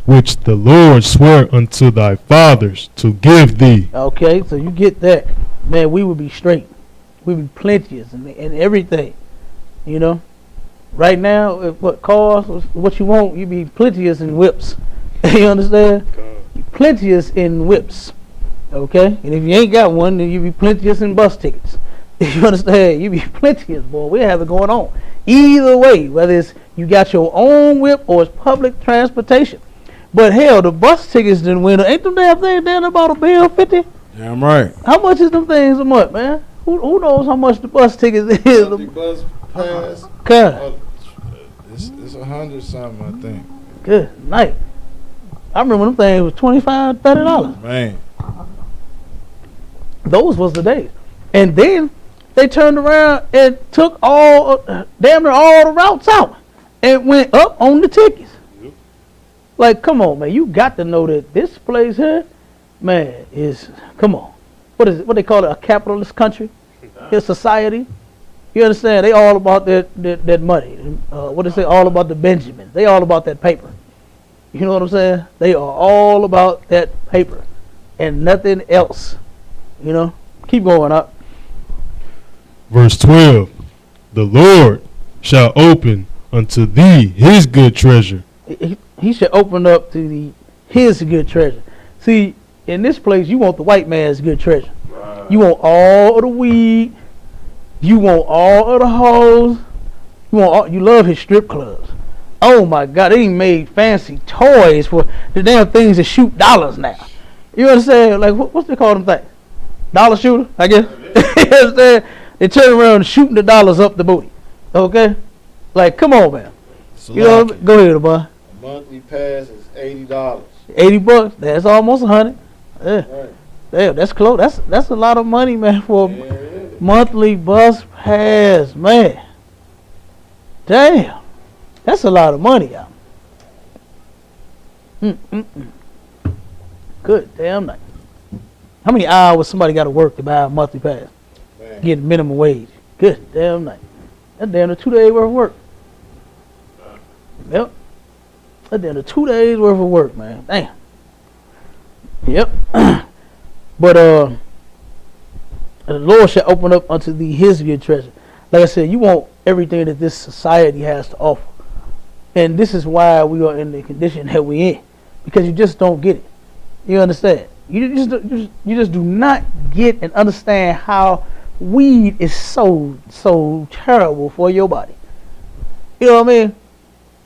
which the Lord swore unto thy fathers to give thee. Okay, so you get that. Man, we would be straight. We would be plenteous and everything. You know? Right now, if what cars, what you want, you be plenteous in whips. You understand? Plenteous in whips. Okay? And if you ain't got one, then you be plenteous in bus tickets. You understand? You be plenteous, boy. We have it going on. Either way, whether it's you got your own whip or it's public transportation. But hell, the bus tickets didn't win. Ain't them damn things down about $1.50? Damn right. How much is them things a month, man? Who knows how much the bus tickets is? The bus pass. God. It's 100 something, I think. Good night. I remember them things was $25, $30. Man. Those was the days. And then they turned around and took damn near all the routes out and went up on the tickets. Yep. Like, come on, man. You got to know that this place here, man, is, come on. What is it? What they call it? A capitalist country? His society. You understand? They all about that money. What they say? All about the Benjamins. They all about that paper. You know what I'm saying? They are all about that paper and nothing else. You know? Keep going up. Verse 12. The Lord shall open unto thee his good treasure. He should open up to his good treasure. See, in this place, you want the white man's good treasure. Right. You want all of the weed. You want all of the hoes. You love his strip clubs. Oh my God, they even made fancy toys for the damn things that shoot dollars now. You understand? Like, what's they call them things? Dollar shooter, I guess. You understand? They turn around shooting the dollars up the booty. Okay? Like, come on, man. You know what I mean? Go ahead, boy. A monthly pass is $80. $80. That's almost 100. Yeah. Right. Damn, that's close. That's a lot of money, man, for a monthly bus pass, man. Damn. That's a lot of money, y'all. Good damn night. How many hours somebody got to work to buy a monthly pass? Man. Get minimum wage. Good damn night. That's damn a 2 day worth of work. Yep. That's damn a 2 days worth of work, man. Damn. Yep. But the Lord shall open up unto thee his good treasure. Like I said, you want everything that this society has to offer. And this is why we are in the condition that we in. Because you just don't get it. You understand? You just do not get and understand how weed is so terrible for your body. You know what I mean?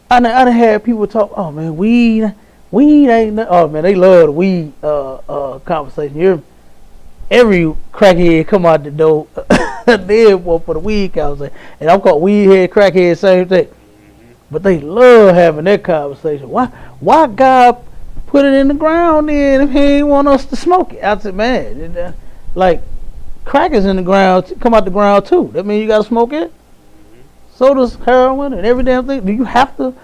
I done had people talk, oh man, weed ain't nothing. Oh man, they love the weed conversation. You're, every crackhead come out the door, they want for the weed conversation. And I'm called weed head, crackhead, same thing. But they love having that conversation. Why God put it in the ground then if he ain't want us to smoke it? I said, man, like crack is in the ground, come out the ground too. That means you gotta smoke it. So does heroin and every damn thing. Do you have to,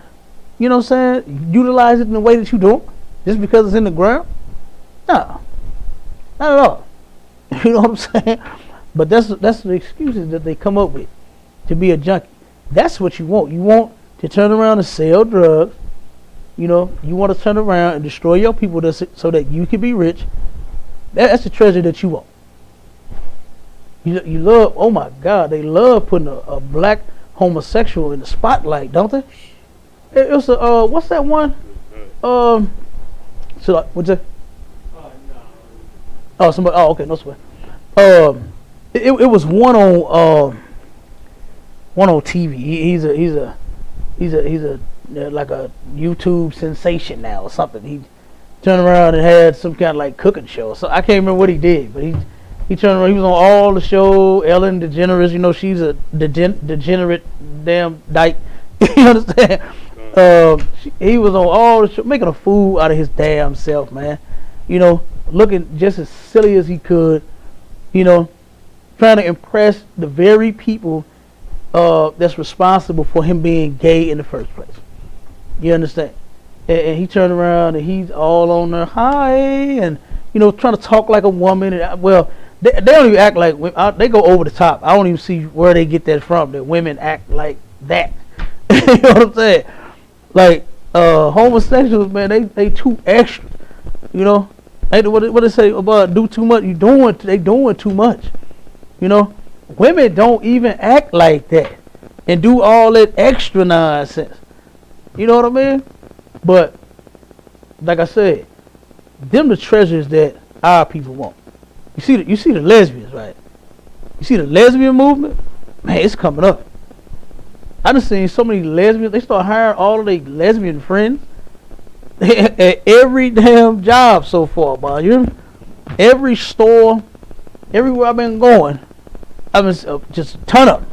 you know what I'm saying, utilize it in the way that you do just because it's in the ground? No, not at all. You know what I'm saying? But that's the excuses that they come up with to be a junkie. That's what you want. You want to turn around and sell drugs. You know, you want to turn around and destroy your people so that you can be rich. That's the treasure that you want. You love, oh my God, they love putting a black homosexual in the spotlight, don't they? It's what's that one? What's that? Oh, somebody. Oh, okay, no sweat. It was one on TV. He's a like a YouTube sensation now or something. He turned around and had some kind of like cooking show. So I can't remember what he did, but he turned around. He was on all the show. Ellen DeGeneres, you know, she's a degenerate damn dyke. You understand? He was on all the show, making a fool out of his damn self, man. You know, looking just as silly as he could. You know, trying to impress the very people that's responsible for him being gay in the first place. You understand? And he turned around and he's all on there, hi, and you know, trying to talk like a woman. And well, they don't even act like women. They go over the top. I don't even see where they get that from. That women act like that. You know what I'm saying? Like homosexuals, man, they too extra. You know, what they say about do too much? They doing too much. You know, women don't even act like that and do all that extra nonsense. You know what I mean? But like I said, them the treasures that our people want. You see the lesbians, right? You see the lesbian movement? Man, it's coming up. I done seen so many lesbians. They start hiring all of their lesbian friends at every damn job so far, boy. Every store, everywhere I've been going, I've been just a ton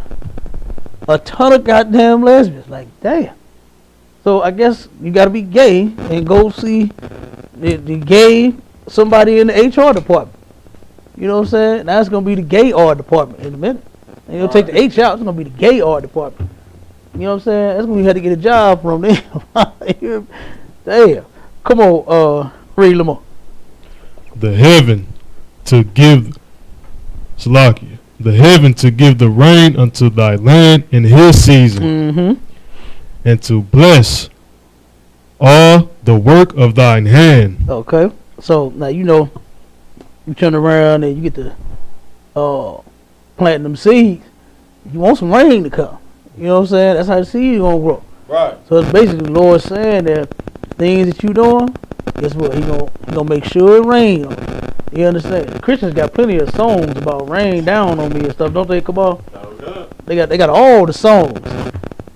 of goddamn lesbians. Like, damn. So I guess you got to be gay and go see the gay somebody in the HR department. You know what I'm saying? Now it's gonna be the gay art department in a minute. And you'll take the H out. It's gonna be the gay art department. You know what I'm saying? That's when you had to get a job from them. Damn. Come on, read Lamar. The heaven to give Salakia. The heaven to give the rain unto thy land in his season. Mm-hmm. And to bless all the work of thine hand. Okay. So now you know you turn around and you get to planting them seeds. You want some rain to come. You know what I'm saying? That's how the seed gonna grow. Right. So it's basically the Lord saying that things that you doing, guess what? He gonna make sure it rain on you. You understand? The Christians got plenty of songs about rain down on me and stuff, don't they? Come on. They got all the songs.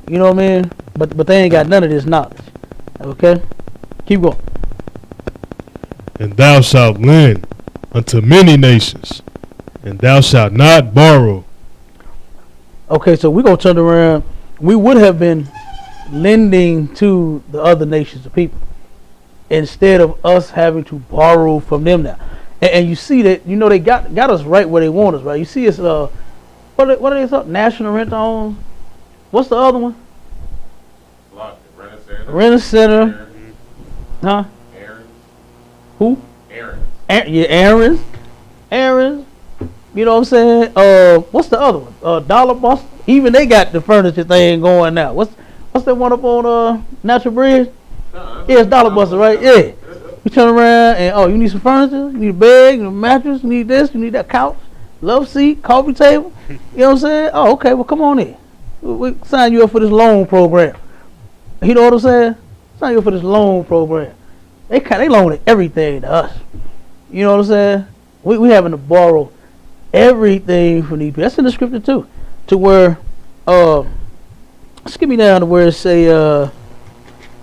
You know what I mean? But they ain't got none of this knowledge. Okay? Keep going. And thou shalt lend unto many nations, and thou shalt not borrow. Okay, so we're going to turn around. We would have been lending to the other nations of people instead of us having to borrow from them now. And you see that, you know, they got us right where they want us, right? You see it's, what are they called? National Rent Homes. What's the other one? Rent Center. Huh? Aaron. Who? Aaron. Yeah, Aaron's. You know what I'm saying? What's the other one? Dollar Bus. Even they got the furniture thing going now. What's that one up on Natural Bridge? Yeah, it's Dollar Buster, right? Yeah. You turn around and you need some furniture, you need a bed, you need a mattress, you need this, you need that couch, love seat, coffee table. You know what I'm saying? Oh, okay. Well, come on in. We sign you up for this loan program. You know what I'm saying? Sign you up for this loan program. They loaning everything to us. You know what I'm saying? We having to borrow everything from these people. That's in the scripture too. To where skip me down to where it say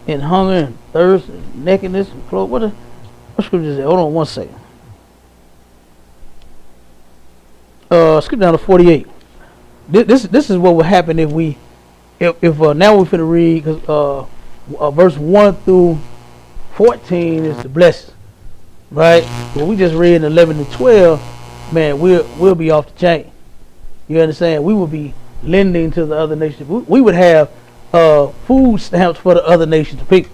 in hunger and thirst and nakedness and clothes. What scripture is that? Hold on one second. Skip down to 48. This is what would happen if now we're finna read, because verse 1 through 14 is the blessing, right? When we just read 11 to 12, man, we'll be off the chain. You understand? We will be lending to the other nations. We would have food stamps for the other nations of people.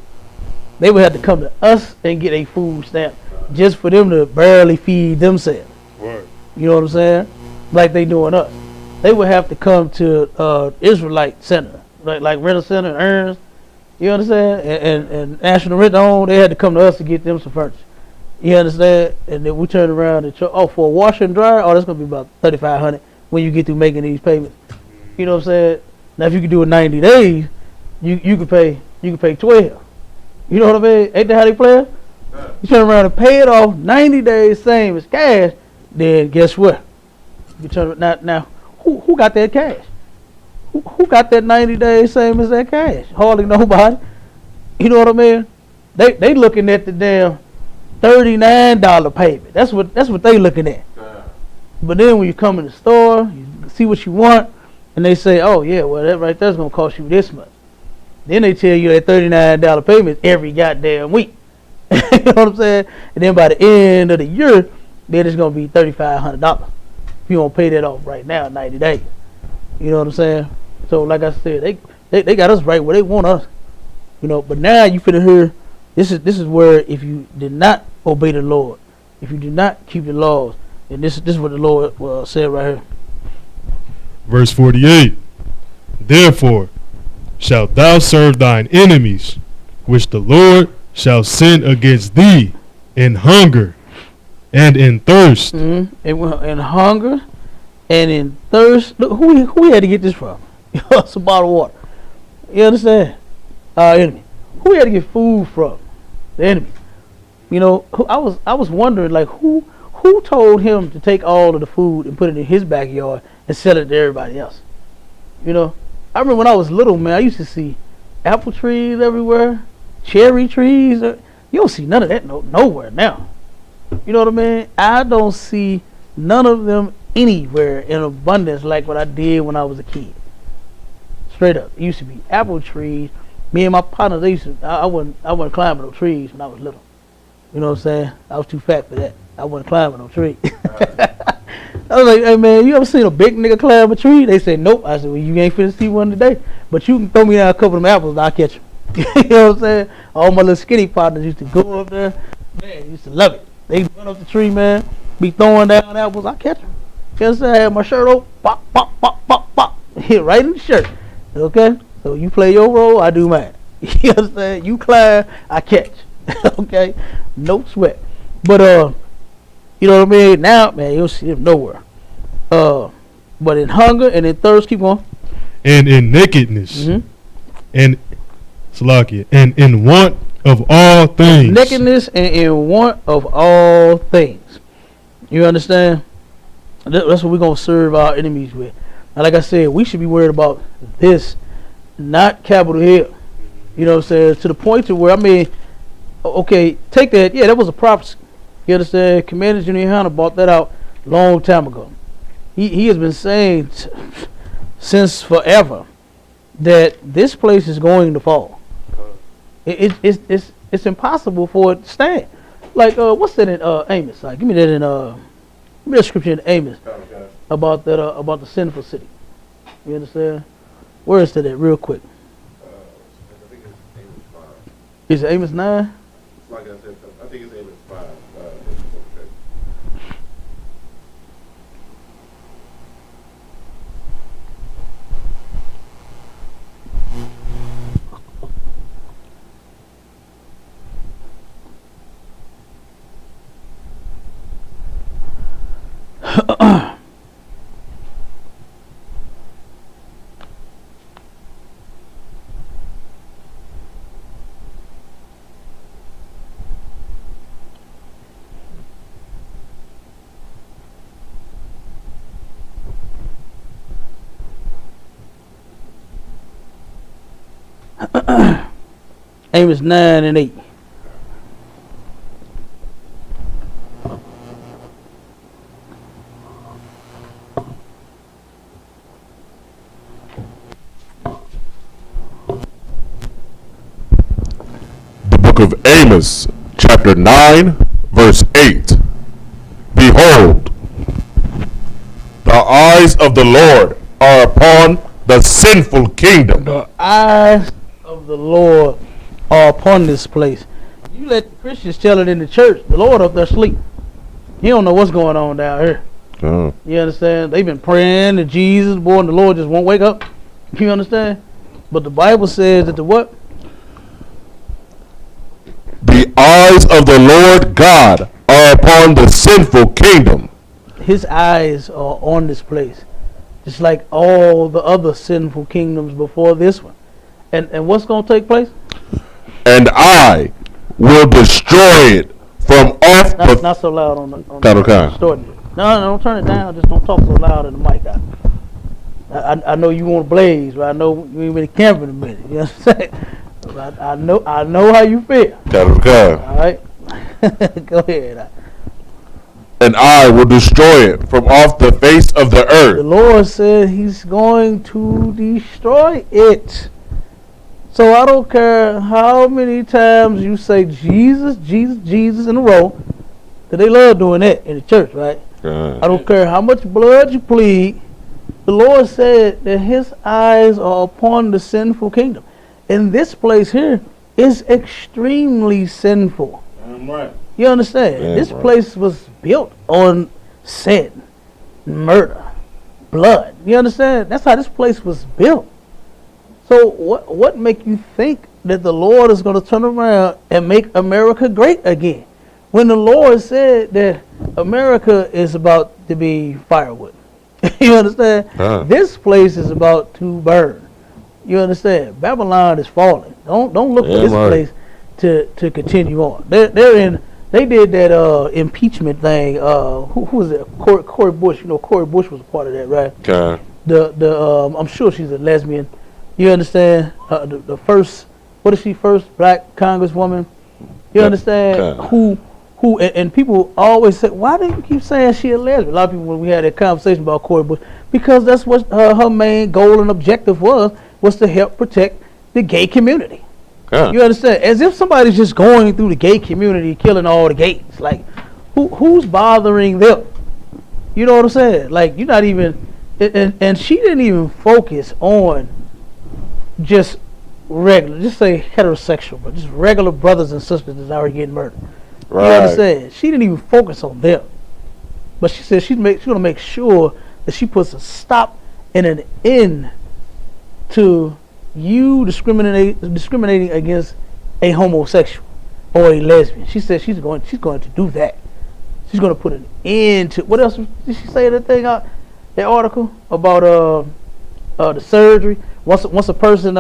They would have to come to us and get a food stamp just for them to barely feed themselves. Right. You know what I'm saying? Like they doing us. They would have to come to Israelite Center, like Rental Center, Ernst. You understand? And National Rent Home, they had to come to us to get them some furniture. You understand? And then we turn around and for a washer and dryer, that's gonna be about $3,500 when you get through making these payments. You know what I'm saying? Now if you could do it 90 days, you could pay 12. You know what I mean? Ain't that how they play it? You turn around and pay it off 90 days, same as cash. Then guess what? You turn now. Who got that cash? Who got that 90 days same as that cash? Hardly nobody. You know what I mean? They looking at the damn $39 payment. That's what they looking at. But then when you come in the store, you see what you want, and they say, oh yeah, well that right there's gonna cost you this much. Then they tell you that $39 payment every goddamn week. You know what I'm saying? And then by the end of the year, then it's gonna be $3,500 if you don't pay that off right now, 90 days. You know what I'm saying? So like I said, they got us right where they want us. You know, but now you finna hear this is where if you did not obey the Lord, if you did not keep the laws, and this is what the Lord said right here. Verse 48. Therefore shalt thou serve thine enemies, which the Lord shall send against thee in hunger and in thirst. Mm-hmm. In hunger and in thirst. Look, who we had to get this from? It's a bottle of water. You understand? Our enemy. Who we had to get food from? The enemy. You know, I was wondering, like, who Who told him to take all of the food and put it in his backyard and sell it to everybody else? You know, I remember when I was little, man, I used to see apple trees everywhere, cherry trees. You don't see none of that nowhere now. You know what I mean? I don't see none of them anywhere in abundance like what I did when I was a kid. Straight up, it used to be apple trees. Me and my partners, they used to. I wasn't climbing no trees when I was little. You know what I'm saying? I was too fat for that. I wasn't climbing no tree. I was like, hey man, you ever seen a big nigga climb a tree? They said nope. I said, well, you ain't finna see one today, but you can throw me down a couple of them apples and I'll catch them. You know what I'm saying? All my little skinny partners used to go up there. Man, used to love it. They run up the tree, man, be throwing down apples. I catch them. You know what I'm saying? I had my shirt open, pop, pop, pop, pop, pop, hit right in the shirt. Okay? So you play your role, I do mine. You know what I'm saying? You climb, I catch. Okay? No sweat. But you know what I mean? Now, man, you don't see them nowhere. But in hunger and in thirst, keep on. And in nakedness, and Salakia, and in want of all things. Nakedness and in want of all things. You understand? That's what we're going to serve our enemies with. Now, like I said, we should be worried about this, not Capitol Hill. You know what I'm saying? To the point to where, I mean, okay, take that. Yeah, that was a prophecy. You understand? Commander Junior Hunter bought that out a long time ago. He has been saying since forever that this place is going to fall. It's impossible for it to stand. Like what's that in Amos? Like, give me that in give me that scripture in Amos about that about the sinful city. You understand? Where is that at? Real quick. I think it's Amos 5. Is it Amos 9? Like I said, I think it's Amos 5. Amos 9 and 8. The book of Amos, chapter 9, verse 8. Behold, the eyes of the Lord are upon the sinful kingdom. The eyes of the Lord are upon this place. You let the Christians tell it in the church. The Lord up there asleep. He don't know what's going on down here. You understand? They've been praying to Jesus, boy, and the Lord just won't wake up. You understand? But the Bible says that the what? The eyes of the Lord God are upon the sinful kingdom. His eyes are on this place, just like all the other sinful kingdoms before this one. And what's going to take place? And I will destroy it from off the... Not so loud on the Okay. distorting it. No, don't turn it down. Just don't talk so loud in the mic. I know you want to blaze, but I know you ain't been camping a minute. You know what I'm saying? But I know how you feel. Okay. All right? Go ahead. And I will destroy it from off the face of the The earth. Lord said he's going to destroy it. So I don't care how many times you say Jesus, Jesus, Jesus in a row, because they love doing that in the church, right? I don't care how much blood you plead. The Lord said that his eyes are upon the sinful kingdom. And this place here is extremely sinful. Right. You understand? Yeah, this right. place was built on sin, murder, blood. You understand? That's how this place was built. So what make you think that the Lord is going to turn around and make America great again? When the Lord said that America is about to be firewood. You understand? This place is about to burn. You understand? Babylon is falling. Don't look for this place to continue on. They're They did that impeachment thing. Who was it? Cory Bush. You know, Cory Bush was a part of that, right? Okay. I'm sure she's a lesbian. You understand? The first, what is she? First black congresswoman. You understand? Okay. Who and people always say, why do you keep saying she a lesbian? A lot of people, when we had that conversation about Cory Bush, because that's what her main goal and objective was to help protect the gay community. You understand? As if somebody's just going through the gay community, killing all the gays. Like, who's bothering them? You know what I'm saying? Like, you're not even, and she didn't even focus on just regular, just say heterosexual, but just regular brothers and sisters that's already getting murdered. Right. You understand? She didn't even focus on them. But she said she's going to make sure that she puts a stop and an end to you discriminating against a homosexual or a lesbian. She said she's going to do that. She's going to put an end to, what else did she say in that thing out, that article about the surgery? Once a person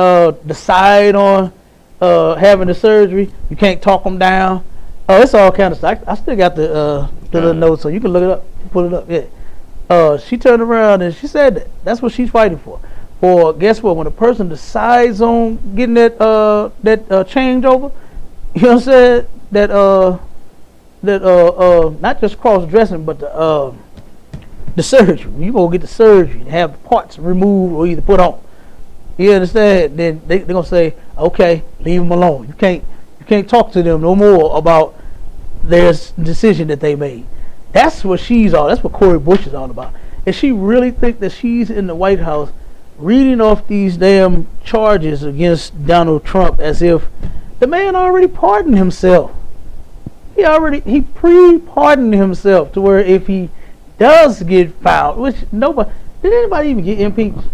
decide on having the surgery, you can't talk them down. Oh, it's all kind of stuff. I still got the little notes, so you can look it up, pull it up. Yeah. She turned around and she said that's what she's fighting for. For guess what? When a person decides on getting that changeover, you know what I'm saying? That not just cross dressing, but the surgery. When you go get the surgery and have parts removed or either put on, you understand? Then they're gonna say, okay, leave them alone. You can't talk to them no more about their decision that they made. That's what she's all. That's what Cory Bush is all about. And she really think that she's in the White House reading off these damn charges against Donald Trump as if the man already pardoned himself. He pre-pardoned himself to where if he does get found, which did anybody even get impeached?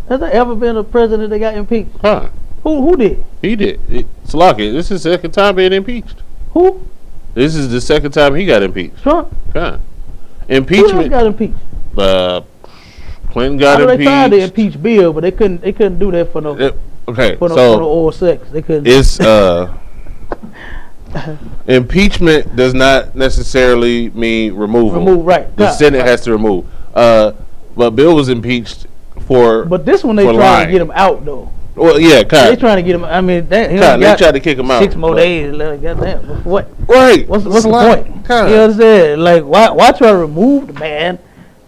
Has there ever been a president that got impeached? Huh. Who did? He did. Slocky, this is the second time being impeached. Who? This is the second time he got impeached. Trump? Huh. Who Impeachment. else got impeached? Clinton got impeached. They tried to impeach Bill, but they couldn't do that for no oral sex. They couldn't. It's impeachment does not necessarily mean removal. Remove, right? The Senate has to remove. But Bill was impeached for. But this one they trying to get him out though. Well, yeah, they trying to get him. I mean, they tried to kick him out. 6 more days. Goddamn. What? Right. What's the point? You understand? Like, why try to remove the man?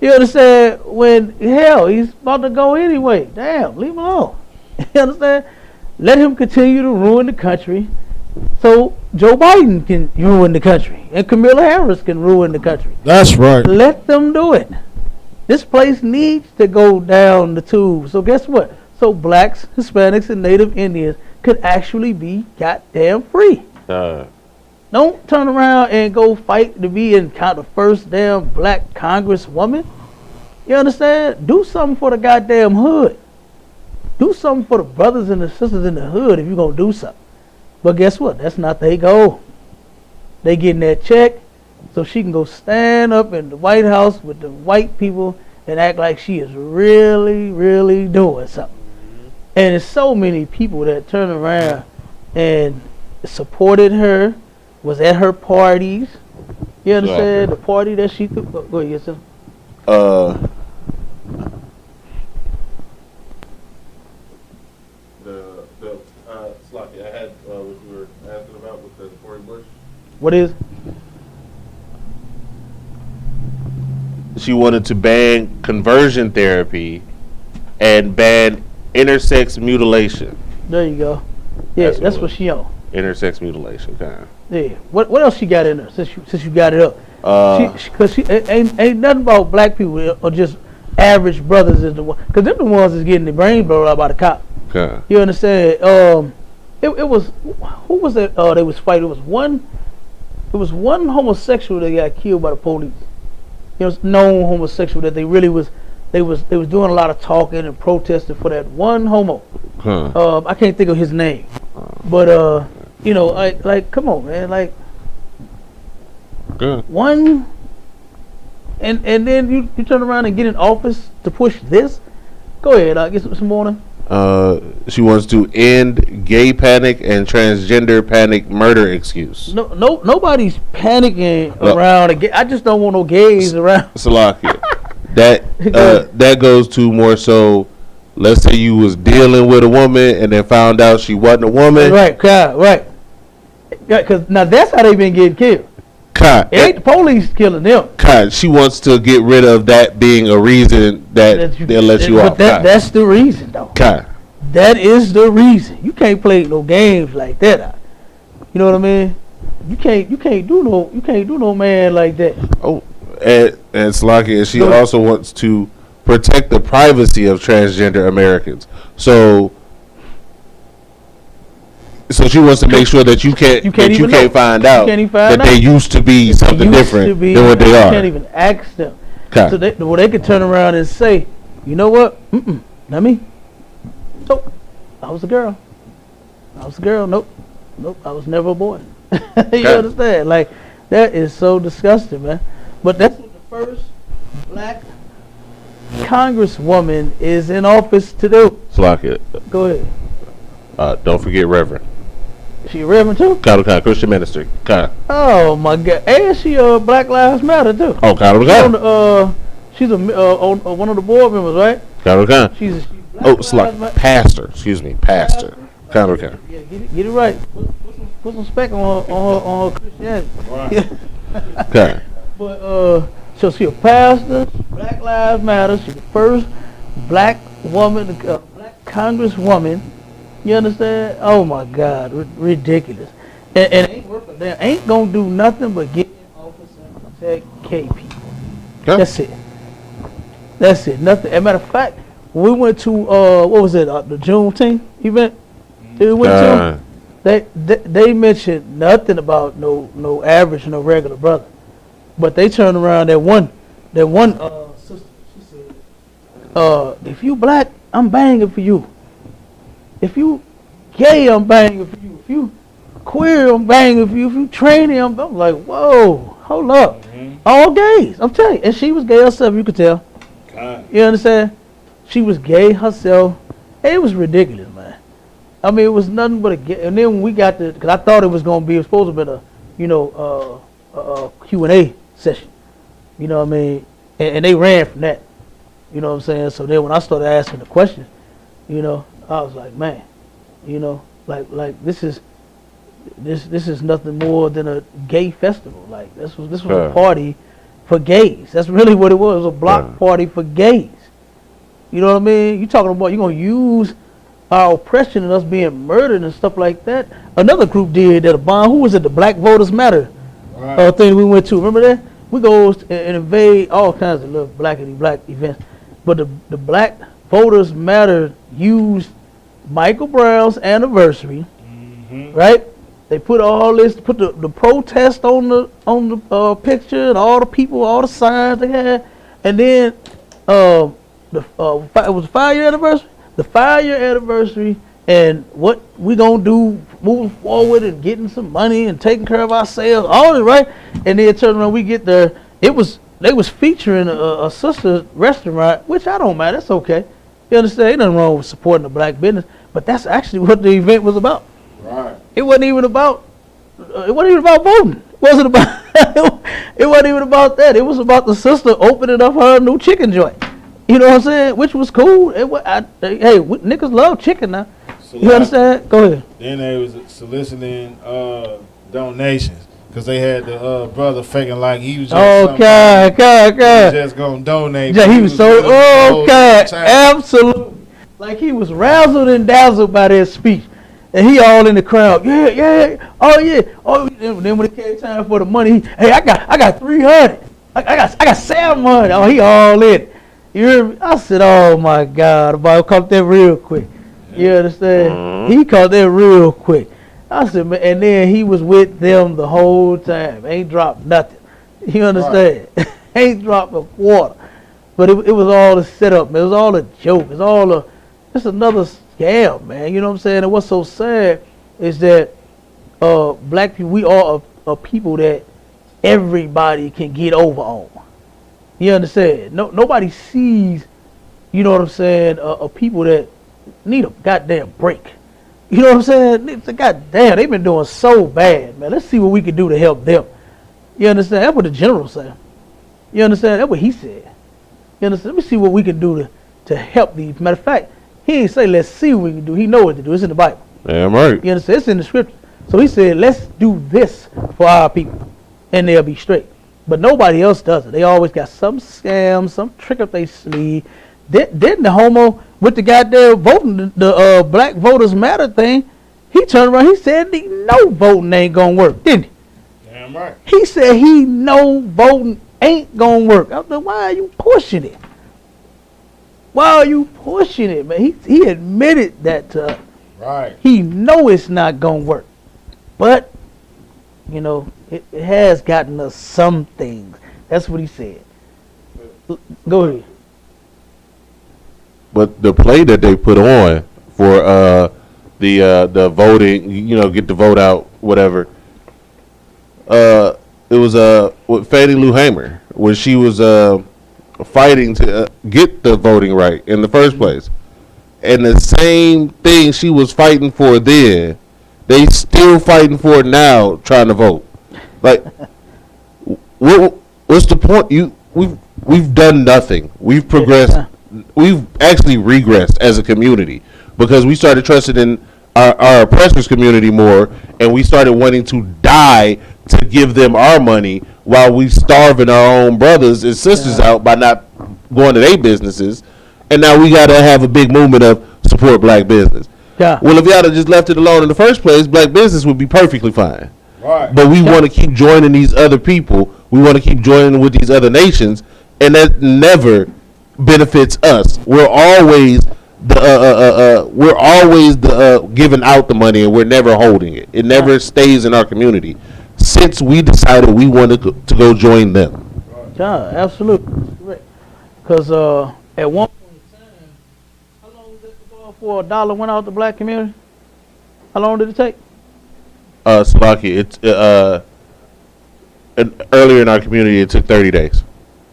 You understand? When hell, he's about to go anyway. Damn, leave him alone. You understand? Let him continue to ruin the country, so Joe Biden can ruin the country and Kamala Harris can ruin the country. That's right. Let them do it. This place needs to go down the tube. So guess what? So blacks, Hispanics, and Native Indians could actually be goddamn free. Don't turn around and go fight to be in kind of first damn black congresswoman. You understand? Do something for the goddamn hood. Do something for the brothers and the sisters in the hood if you're going to do something. But guess what? That's not their goal. They getting that check so she can go stand up in the White House with the white people and act like she is really, really doing something. And there's so many people that turn around and supported her, was at her parties. You understand? The party that she threw. Go ahead, yes, sir. Slocky, I had what you were asking about with the Cory Bush. What is? She wanted to ban conversion therapy and ban intersex mutilation. There you go. Yeah, that's what she on. Intersex mutilation, kind of. Yeah. What else she got in there since you got it up? Because she ain't nothing about black people or just average brothers is the one. Because they're the ones that's getting the brain blown out by the cop. Okay. You understand? It was, who was that? They was fighting. It was one homosexual that got killed by the police. It was known homosexual that they really was. They was doing a lot of talking and protesting for that one homo. I can't think of his name, but you know, like come on, man, like one, and then you turn around and get in office to push this. Go ahead, get some more. She wants to end gay panic and transgender panic murder excuse. Nobody's panicking around. I just don't want no gays around. Salakia. That goes to more so. Let's say you was dealing with a woman and then found out she wasn't a woman. Right. Because now that's how they been getting killed. It ain't the police killing them. She wants to get rid of that being a reason that they'll let you off. That's the reason, though. That is the reason. You can't play no games like that. You know what I mean? You can't do no man like that. Oh, and Slakia, she also wants to protect the privacy of transgender Americans. So she wants to make sure that you can't find out that they used to be something different than what they are. You can't even ask them. So they could turn around and say, you know what? Not me. Nope. I was a girl. Nope. I was never a boy. You understand? Like, that is so disgusting, man. But that's what the first black congresswoman is in office to do. Slakia. Go ahead. Don't forget Reverend. She a reverend too? Christian minister. Oh my God! And she Black Lives Matter too. Oh, she's one of the board members, right? She's pastor. Excuse me, pastor. Yeah, get it right. Put some spec on her Christianity. Right. But so she a pastor. Black Lives Matter. She's the first black woman, black congresswoman. You understand? Oh my God, ridiculous. And ain't worth a damn. Ain't gonna do nothing but get in office and protect K people. That's it. Nothing. As a matter of fact, when we went to what was it? The Juneteenth event. We went to. They mentioned nothing about no average, no regular brother, but they turned around that one sister. She said, "If you black, I'm banging for you. If you gay, I'm banging for you. If you queer, I'm banging for you. If you tranny, I'm like, whoa, hold up. All gays, I'm telling you." And she was gay herself, you could tell. You understand? She was gay herself. It was ridiculous, man. I mean, it was nothing but a gay. And then when we got to, because I thought it was supposed to be a Q&A session. You know what I mean? And they ran from that. You know what I'm saying? So then when I started asking the questions, I was like, man, like this is nothing more than a gay festival. Like this was a party for gays. That's really what it was. It was a block party for gays. You know what I mean? You talking about you're gonna use our oppression and us being murdered and stuff like that. Another group did that. Who was it? The Black Voters Matter thing we went to. Remember that? We go and invade all kinds of little black events, but the Black Voters Matter used Michael Brown's anniversary, right? They put all this, put the protest on the picture and all the people, all the signs they had, and then it was 5-year anniversary. The 5-year anniversary and what we gonna do moving forward and getting some money and taking care of ourselves, all this, right? And then turn around, we get there. They was featuring a sister restaurant, which I don't mind. That's okay. You understand? Ain't nothing wrong with supporting the black business, but that's actually what the event was about. Right. It wasn't even about voting. It wasn't about. It wasn't even about that. It was about the sister opening up her new chicken joint. You know what I'm saying? Which was cool. Hey, niggas love chicken now. You understand? Go ahead. Then they was soliciting donations because they had the brother faking like he was just God. He was just gonna donate. Yeah, he was so God, absolutely. Like he was razzled and dazzled by their speech, and he all in the crowd. Yeah, oh yeah. Then when it came time for the money, I got 300. I got 700. Oh, he all in it. You hear me? I said, oh my God, about caught that real quick. You understand? He caught that real quick. I said, man, and then he was with them the whole time. Ain't dropped nothing. You understand? Right. Ain't dropped a quarter. But it was all a setup, man. It was all a joke. It's another scam, man. You know what I'm saying? And what's so sad is that black people, we are a people that everybody can get over on. You understand? Nobody sees, you know what I'm saying, a people that need a goddamn break. You know what I'm saying? It's a goddamn, they've been doing so bad, man. Let's see what we can do to help them. You understand? That's what the general said. You understand? That's what he said. You understand? Let me see what we can do to help these. Matter of fact, he ain't say let's see what we can do. He know what to do. It's in the Bible. Damn right. You understand? It's in the scripture. So he said, let's do this for our people, and they'll be straight. But nobody else does it. They always got some scam, some trick up their sleeve. Didn't the homo with the goddamn voting, the Black Voters Matter thing, he turned around, he said he know voting ain't gonna work, didn't he? Damn right. He said he know voting ain't gonna work. I was like, why are you pushing it? Why are you pushing it, man? He admitted that to us. Right. He know it's not gonna work. But, you know, it has gotten us some things. That's what he said. Go ahead. But the play that they put on for the voting, you know, get the vote out, whatever. It was with Fannie Lou Hamer, where she was fighting to get the voting right in the first place, and the same thing she was fighting for then, they still fighting for it now, trying to vote. Like, what's the point? We've done nothing. We've progressed. We've actually regressed as a community because we started trusting in our oppressors' community more, and we started wanting to die to give them our money while we starving our own brothers and sisters out by not going to their businesses. And now we got to have a big movement of support black business. Yeah. Well, if y'all had just left it alone in the first place, black business would be perfectly fine. Right. But we want to keep joining these other people. We want to keep joining with these other nations, and that never benefits us. We're always the giving out the money, and we're never holding it. It never stays in our community. Since we decided we wanted to go join them. Yeah, absolutely. Because at one point in time, how long was it before $1 went out to black community? How long did it take? Slovakia, it's earlier in our community, it took 30 days.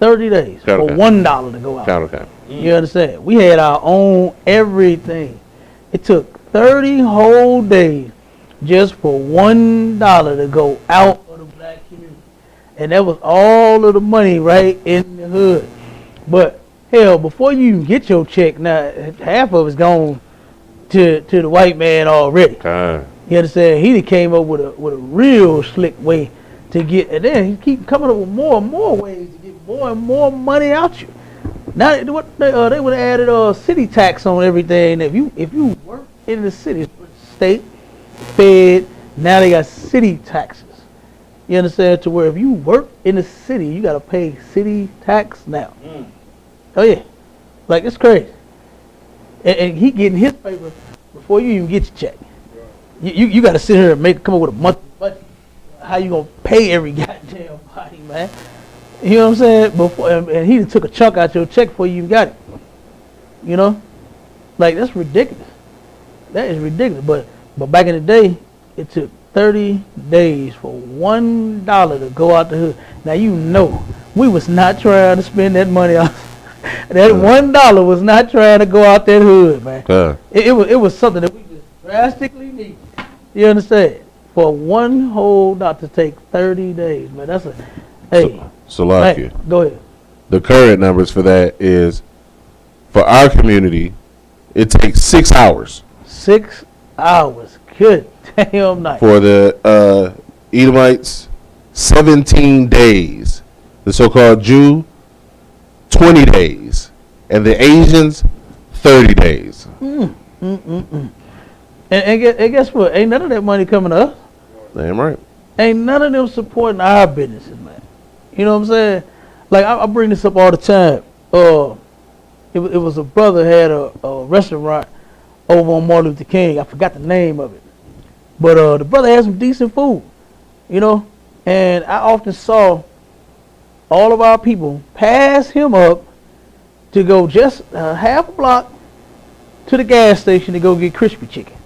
30 days for $1 to go out. Count. You understand? We had our own everything. It took 30 whole days just for $1 to go out of the black community. And that was all of the money right in the hood. But hell, before you even get your check, now half of it's gone to the white man already. You understand? He came up with a real slick way to get, and then he keep coming up with more and more ways to get more and more money out you. Now they would have added city tax on everything. If you work in the city, state, fed, now they got city taxes. You understand? To where if you work in the city, you got to pay city tax now. Oh yeah, like it's crazy. And he getting his paper before you even get your check. You got to sit here and come up with a monthly budget. How you gonna pay every goddamn body, man? You know what I'm saying? Before, and he took a chunk out your check before you even got it. You know, like that's ridiculous. That is ridiculous. But back in the day, it took 30 days for $1 to go out the hood. Now you know we was not trying to spend that money out. That $1 was not trying to go out that hood, man. It was something that we just drastically needed. You understand? For one whole $1 to take 30 days, man. That's a Slovakia. Man, go ahead. The current numbers for that is, for our community, it takes 6 hours. 6 hours. Good damn night. For the Edomites, 17 days. The so-called Jew, 20 days. And the Asians, 30 days. And guess what? Ain't none of that money coming to us. Damn right. Ain't none of them supporting our businesses, man. You know what I'm saying? Like, I bring this up all the time. It was a brother had a restaurant over on Martin Luther King. I forgot the name of it. But the brother had some decent food, you know. And I often saw all of our people pass him up to go just half a block to the gas station to go get crispy chicken.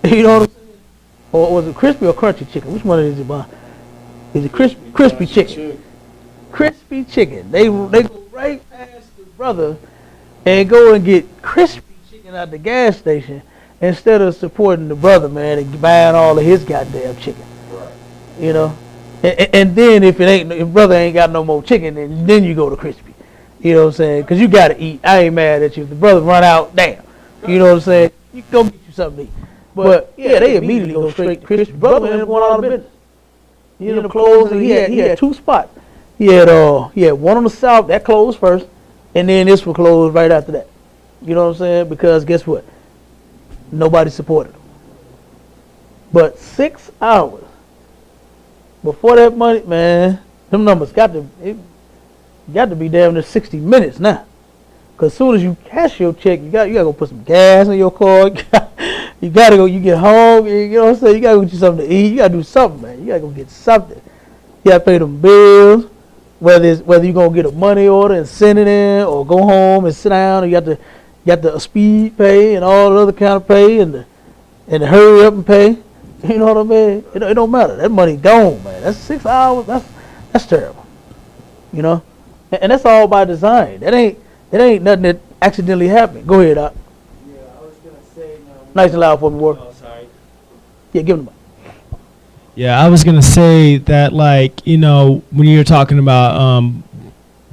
You know what I'm saying? Or was it crispy or crunchy chicken? Which one is it, Bob? Is it crispy chicken? Crispy chicken. They go right past the brother and go and get crispy chicken chicken at the gas station instead of supporting the brother, man, and buying all of his goddamn chicken. Right. You know, and then if brother ain't got no more chicken, then you go to crispy. You know what I'm saying? Because you gotta eat. I ain't mad at you. If the brother run out, damn. You know what I'm saying? You go get you something to eat. But yeah, they immediately go straight to crispy. Brother ended up going out of business. He ended up closing. He had 2 spots. He had one on the south that closed first, and then this one closed right after that. You know what I'm saying? Because guess what? Nobody supported him. But 6 hours before that money, man, them numbers got to be damn near 60 minutes now. Cause as soon as you cash your check, you gotta go put some gas in your car. You gotta go. You get home. You know what I'm saying? You gotta go get you something to eat. You gotta do something, man. You gotta go get something. You gotta pay them bills. Whether you gonna get a money order and send it in, or go home and sit down, and you got the speed pay and all the other kind of pay, and the hurry up and pay. You know what I mean? It don't matter. That money gone, man. That's 6 hours. That's terrible. You know, and that's all by design. That ain't nothing that accidentally happened. Go ahead, Doc. Yeah, I was gonna say. Nice and loud for me, Ward. Oh, sorry. Yeah, give him the mic. Yeah, I was gonna say that, like, you know, when you're talking about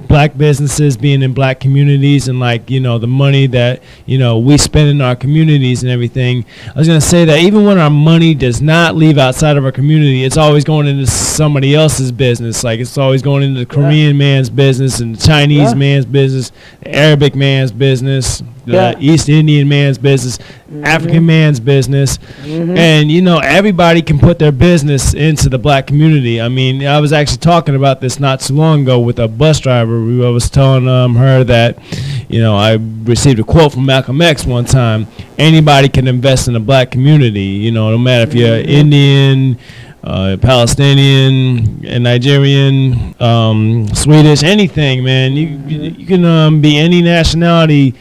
black businesses being in black communities, and, like, you know, the money that, you know, we spend in our communities and everything, I was gonna say that even when our money does not leave outside of our community, it's always going into somebody else's business. Like, it's always going into the Korean man's business, and the Chinese man's business, the Arabic man's business, the East Indian man's business, African man's business, and, you know, everybody can put their business into the black community. I mean, I was actually talking about this not too long ago with a bus driver. I was telling her that, you know, I received a quote from Malcolm X one time: anybody can invest in the black community, you know, no matter if you're Indian, Palestinian, and Nigerian, Swedish, anything, man. You can be any nationality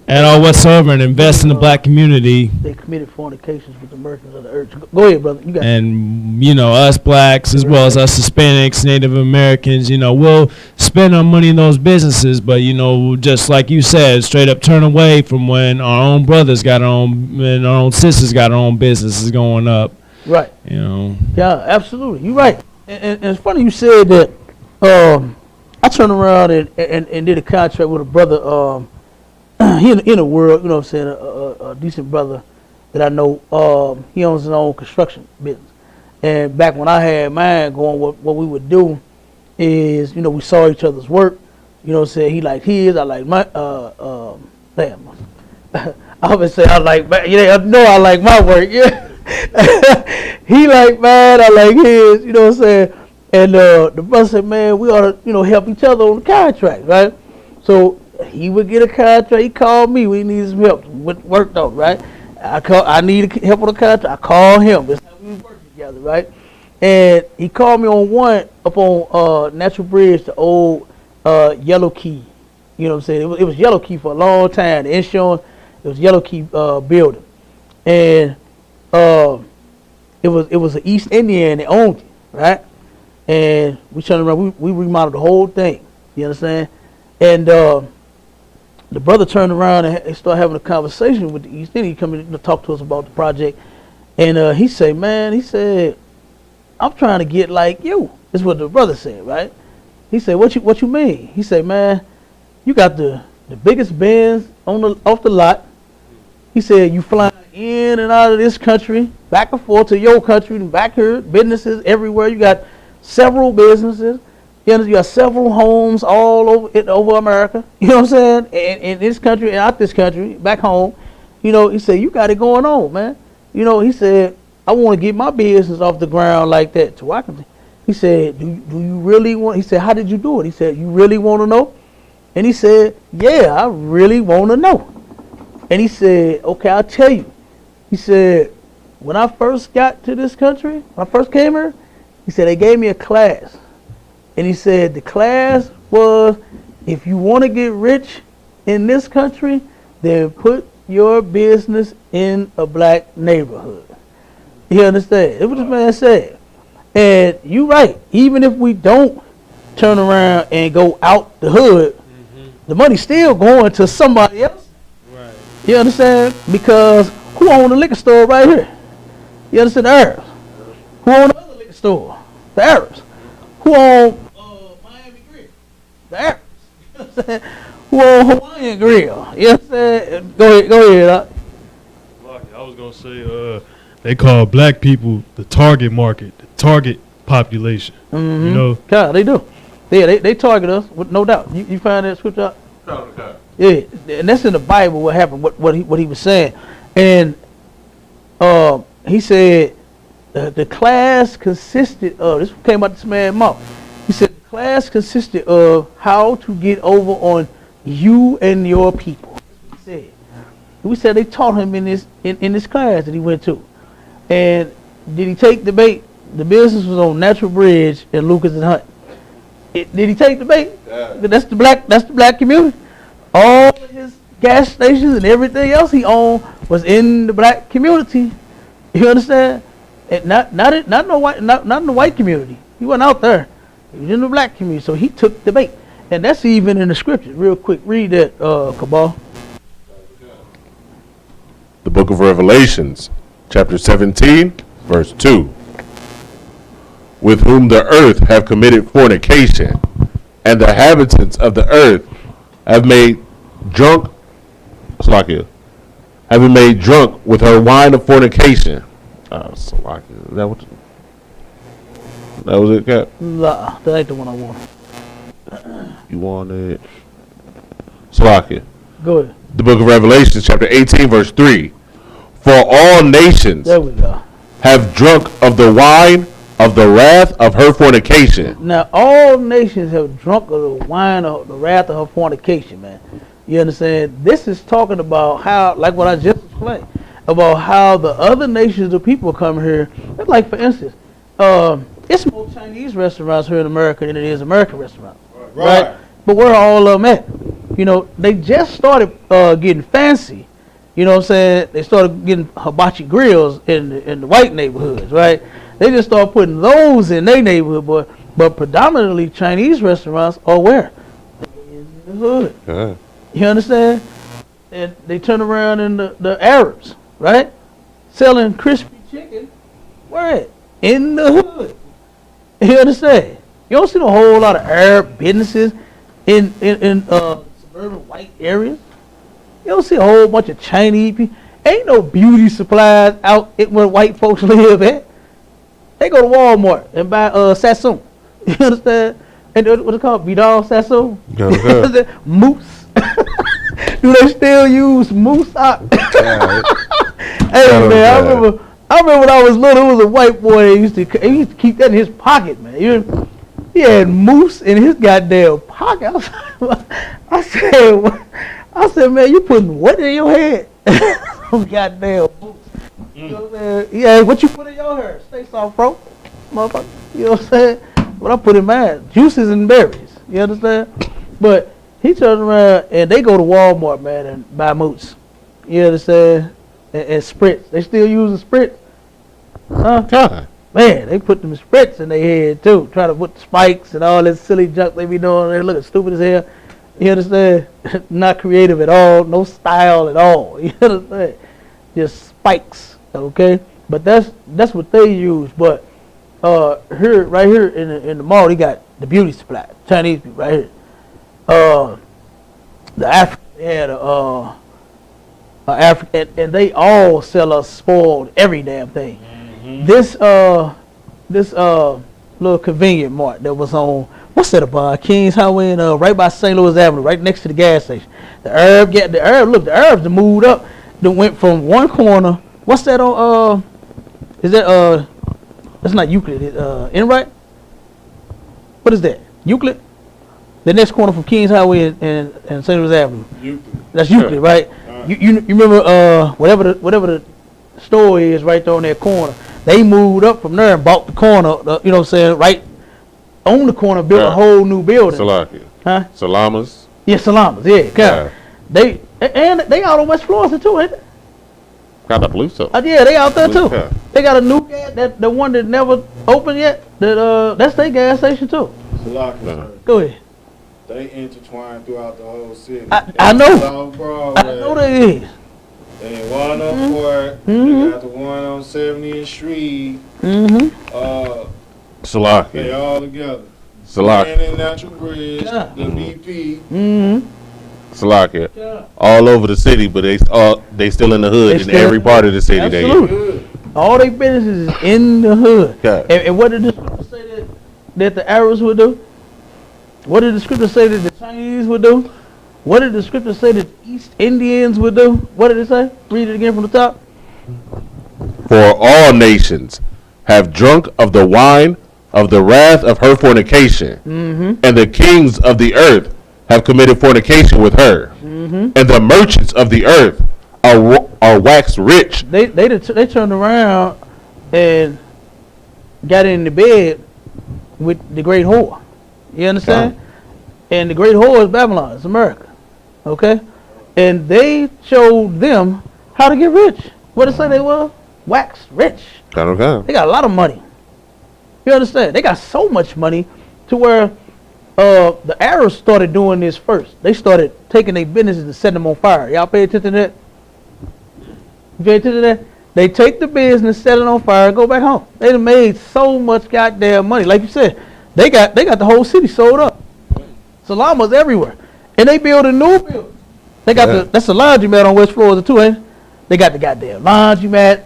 at all whatsoever and invest in the black community. They committed fornications with the Americans of the earth. Go ahead, brother. You got and, you know, us blacks as well as us Hispanics, Native Americans, you know, we'll spend our money in those businesses, but, you know, just like you said, straight up turn away from when our own brothers got our own, and our own sisters got our own businesses going up. Right. You know. Yeah, absolutely. You're right. And it's funny you said that. I turned around and did a contract with a brother. He in the world, you know what I'm saying, a decent brother that I know. He owns his own construction business. And back when I had mine going, what we would do is, you know, we saw each other's work. You know what I'm saying? He liked his, I like my, damn. I always say I like my, yeah, I know I like my work, yeah. He like mine, I like his, you know what I'm saying? And the brother said, man, we ought to, you know, help each other on the contract, right? So he would get a contract. He called me. We needed some help with work though, right? I needed help on the contract. I called him. That's how we work together, right? And he called me on one up on Natural Bridge, the old Yellow Key. You know what I'm saying? It was Yellow Key for a long time. The insurance, it was Yellow Key building, and it was an East Indian that owned it, right? And we turned around. We remodeled the whole thing. You understand? And the brother turned around and started having a conversation with the East Indian. He come in to talk to us about the project. And he said, I'm trying to get like you. This is what the brother said, right? He said, what you mean? He said, man, you got the biggest Benz off the lot. He said, you flying in and out of this country, back and forth to your country, and back here, businesses everywhere. You got several businesses. You got several homes all over America. You know what I'm saying? In this country and out this country, back home. You know, he said, you got it going on, man. You know, he said, I want to get my business off the ground like that. So I can. He said, do you really want? He said, how did you do it? He said, you really want to know? And he said, yeah, I really want to know. And he said, okay, I'll tell you. He said, when I first got to this country, when I first came here, he said, they gave me a class. And he said, the class was, if you want to get rich in this country, then put your business in a black neighborhood. You understand? That's what this man said. And you're right. Even if we don't turn around and go out the hood, the money's still going to somebody else. Right. You understand? Because who owned the liquor store right here? You understand? The Arabs. Who owned the other liquor store? The Arabs. Who owned Miami Grill? The Arabs. You understand? Who owned Hawaiian Grill? You understand? Go ahead. I was gonna say, they call black people the target market, the target population. Mm-hmm. You know? Yeah, they do. Yeah, they target us with no doubt. You find that scripture out? Yeah, and that's in the Bible. What happened? What he was saying, and he said the class consisted of, this came out this man's mouth. He said the class consisted of how to get over on you and your people. That's what he said. We said they taught him in this class that he went to. And did he take the bait? The business was on Natural Bridge and Lucas and Hunt. Did he take the bait? Yeah. That's the black community. All of his gas stations and everything else he owned was in the black community. You understand? And not in the white community. He wasn't out there. He was in the black community. So he took the bait. And that's even in the scriptures. Real quick, read that, Cabal. The book of Revelations, chapter 17, verse 2. With whom the earth have committed fornication, and the inhabitants of the earth have made drunk, Salakia, have been made drunk with her wine of fornication. Salakia, is that what? That was it, Cap? Nah, that ain't the one I want. You wanted Salakia. Go ahead. The book of Revelation, chapter 18, verse 3. For all nations There we go. have drunk of the wine of the wrath of her fornication. Now, all nations have drunk of the wine of the wrath of her fornication, man. You understand? This is talking about how, like what I just explained, about how the other nations of people come here. Like, for instance, it's more Chinese restaurants here in America than it is American restaurants. Right? But where are all of them at? You know, they just started getting fancy. You know what I'm saying? They started getting hibachi grills in the white neighborhoods, right? They just started putting those in their neighborhood, but predominantly Chinese restaurants are where? In the hood. Yeah. You understand? And they turn around in the Arabs, right? Selling crispy chicken, where at? In the hood. You understand? You don't see a whole lot of Arab businesses in suburban white areas. You don't see a whole bunch of Chinese people. Ain't no beauty supplies out where white folks live at. They go to Walmart and buy Sassoon. You understand? And what's it called? Vidal Sassoon? Moose. Do they still use moose? Hey man, I remember when I was little, it was a white boy that used to keep that in his pocket, man. He had moose in his goddamn pocket. I said, man, you putting what in your head? Some goddamn moose. You know what I'm saying? Yeah, what you put in your hair? Stay soft, bro. Motherfucker. You know what I'm saying? What I put in mine? Juices and berries. You understand? But he turns around and they go to Walmart, man, and buy moose. You understand? And spritz. They still use the spritz. Huh? God. Man, they put them spritz in their head too. Try to put spikes and all this silly junk they be doing. They looking stupid as hell. You understand? Not creative at all. No style at all. You understand? Just spikes. Okay? But that's what they use. But right here in the mall, they got the beauty supply. Chinese people right here. The African, they had African, and they all sell us spoiled every damn thing. Mm-hmm. This little convenient mart that was on, what's that about? Kings Highway and right by St. Louis Avenue, right next to the gas station. The Arabs have moved up. They went from one corner. What's that on? Is that that's not Euclid. Enright? What is that? Euclid? The next corner from Kings Highway and St. Louis Avenue. Euclid. That's Euclid, right? You remember whatever the store is right there on that corner. They moved up from there and bought the corner. You know what I'm saying? Right on the corner, built a whole new building. Salakia. Huh? Salamas. Yeah, Salamas. Yeah. They out on West Florida too, ain't they? God, I believe so. Yeah, they out there too. Yeah. They got a new gas, the one that never opened yet. That's their gas station too. Salakia. Go ahead. They intertwine throughout the whole city. I know. I know they is. They had one on Court. They got the one on 70th Street. Salaki. They all together. Salaki. And in Natural Bridge, the BP. Salaki. All over the city, but they still in the hood in every part of the city. Absolutely. All their businesses is in the hood. Yeah. And what did the scripture say that the Arabs would do? What did the scripture say that the Chinese would do? What did the scripture say that the East Indians would do? What did it say? Read it again from the top. For all nations have drunk of the wine of the wrath of her fornication, and the kings of the earth have committed fornication with her, and the merchants of the earth are waxed rich. They turned around and got in the bed with the great whore. You understand? And the great whore is Babylon. It's America. Okay? And they showed them how to get rich. What did it say they were? Wax rich. Okay. They got a lot of money. You understand? They got so much money to where the Arabs started doing this first. They started taking their businesses and setting them on fire. Y'all pay attention to that? You pay attention to that? They take the business, set it on fire, and go back home. They done made so much goddamn money. Like you said, they got the whole city sold up. Salamas everywhere. And they build a new building. They got that's the laundromat on West Florida too, ain't it? They got the goddamn laundromat.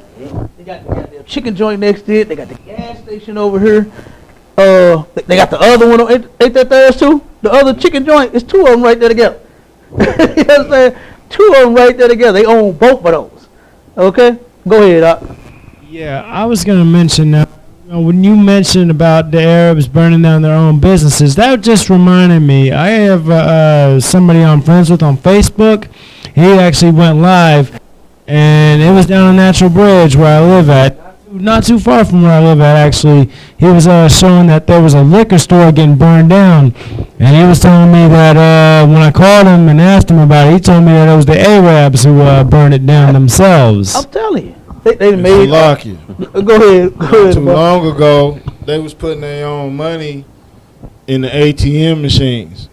They got the goddamn chicken joint next to it. They got the gas station over here. They got the other one. Ain't that theirs too? The other chicken joint. It's two of them right there together. You know what I'm saying? Two of them right there together. They own both of those. Okay? Go ahead, Doc. Yeah, I was going to mention that. When you mentioned about the Arabs burning down their own businesses, that just reminded me. I have somebody I'm friends with on Facebook. He actually went live, and it was down on Natural Bridge where I live at. Not too far from where I live at, actually. He was showing that there was a liquor store getting burned down, and he was telling me that when I called him and asked him about it, he told me that it was the Arabs who burned it down themselves. I'm telling you. They made lucky. Go ahead. Too long ago, they was putting their own money in the ATM machines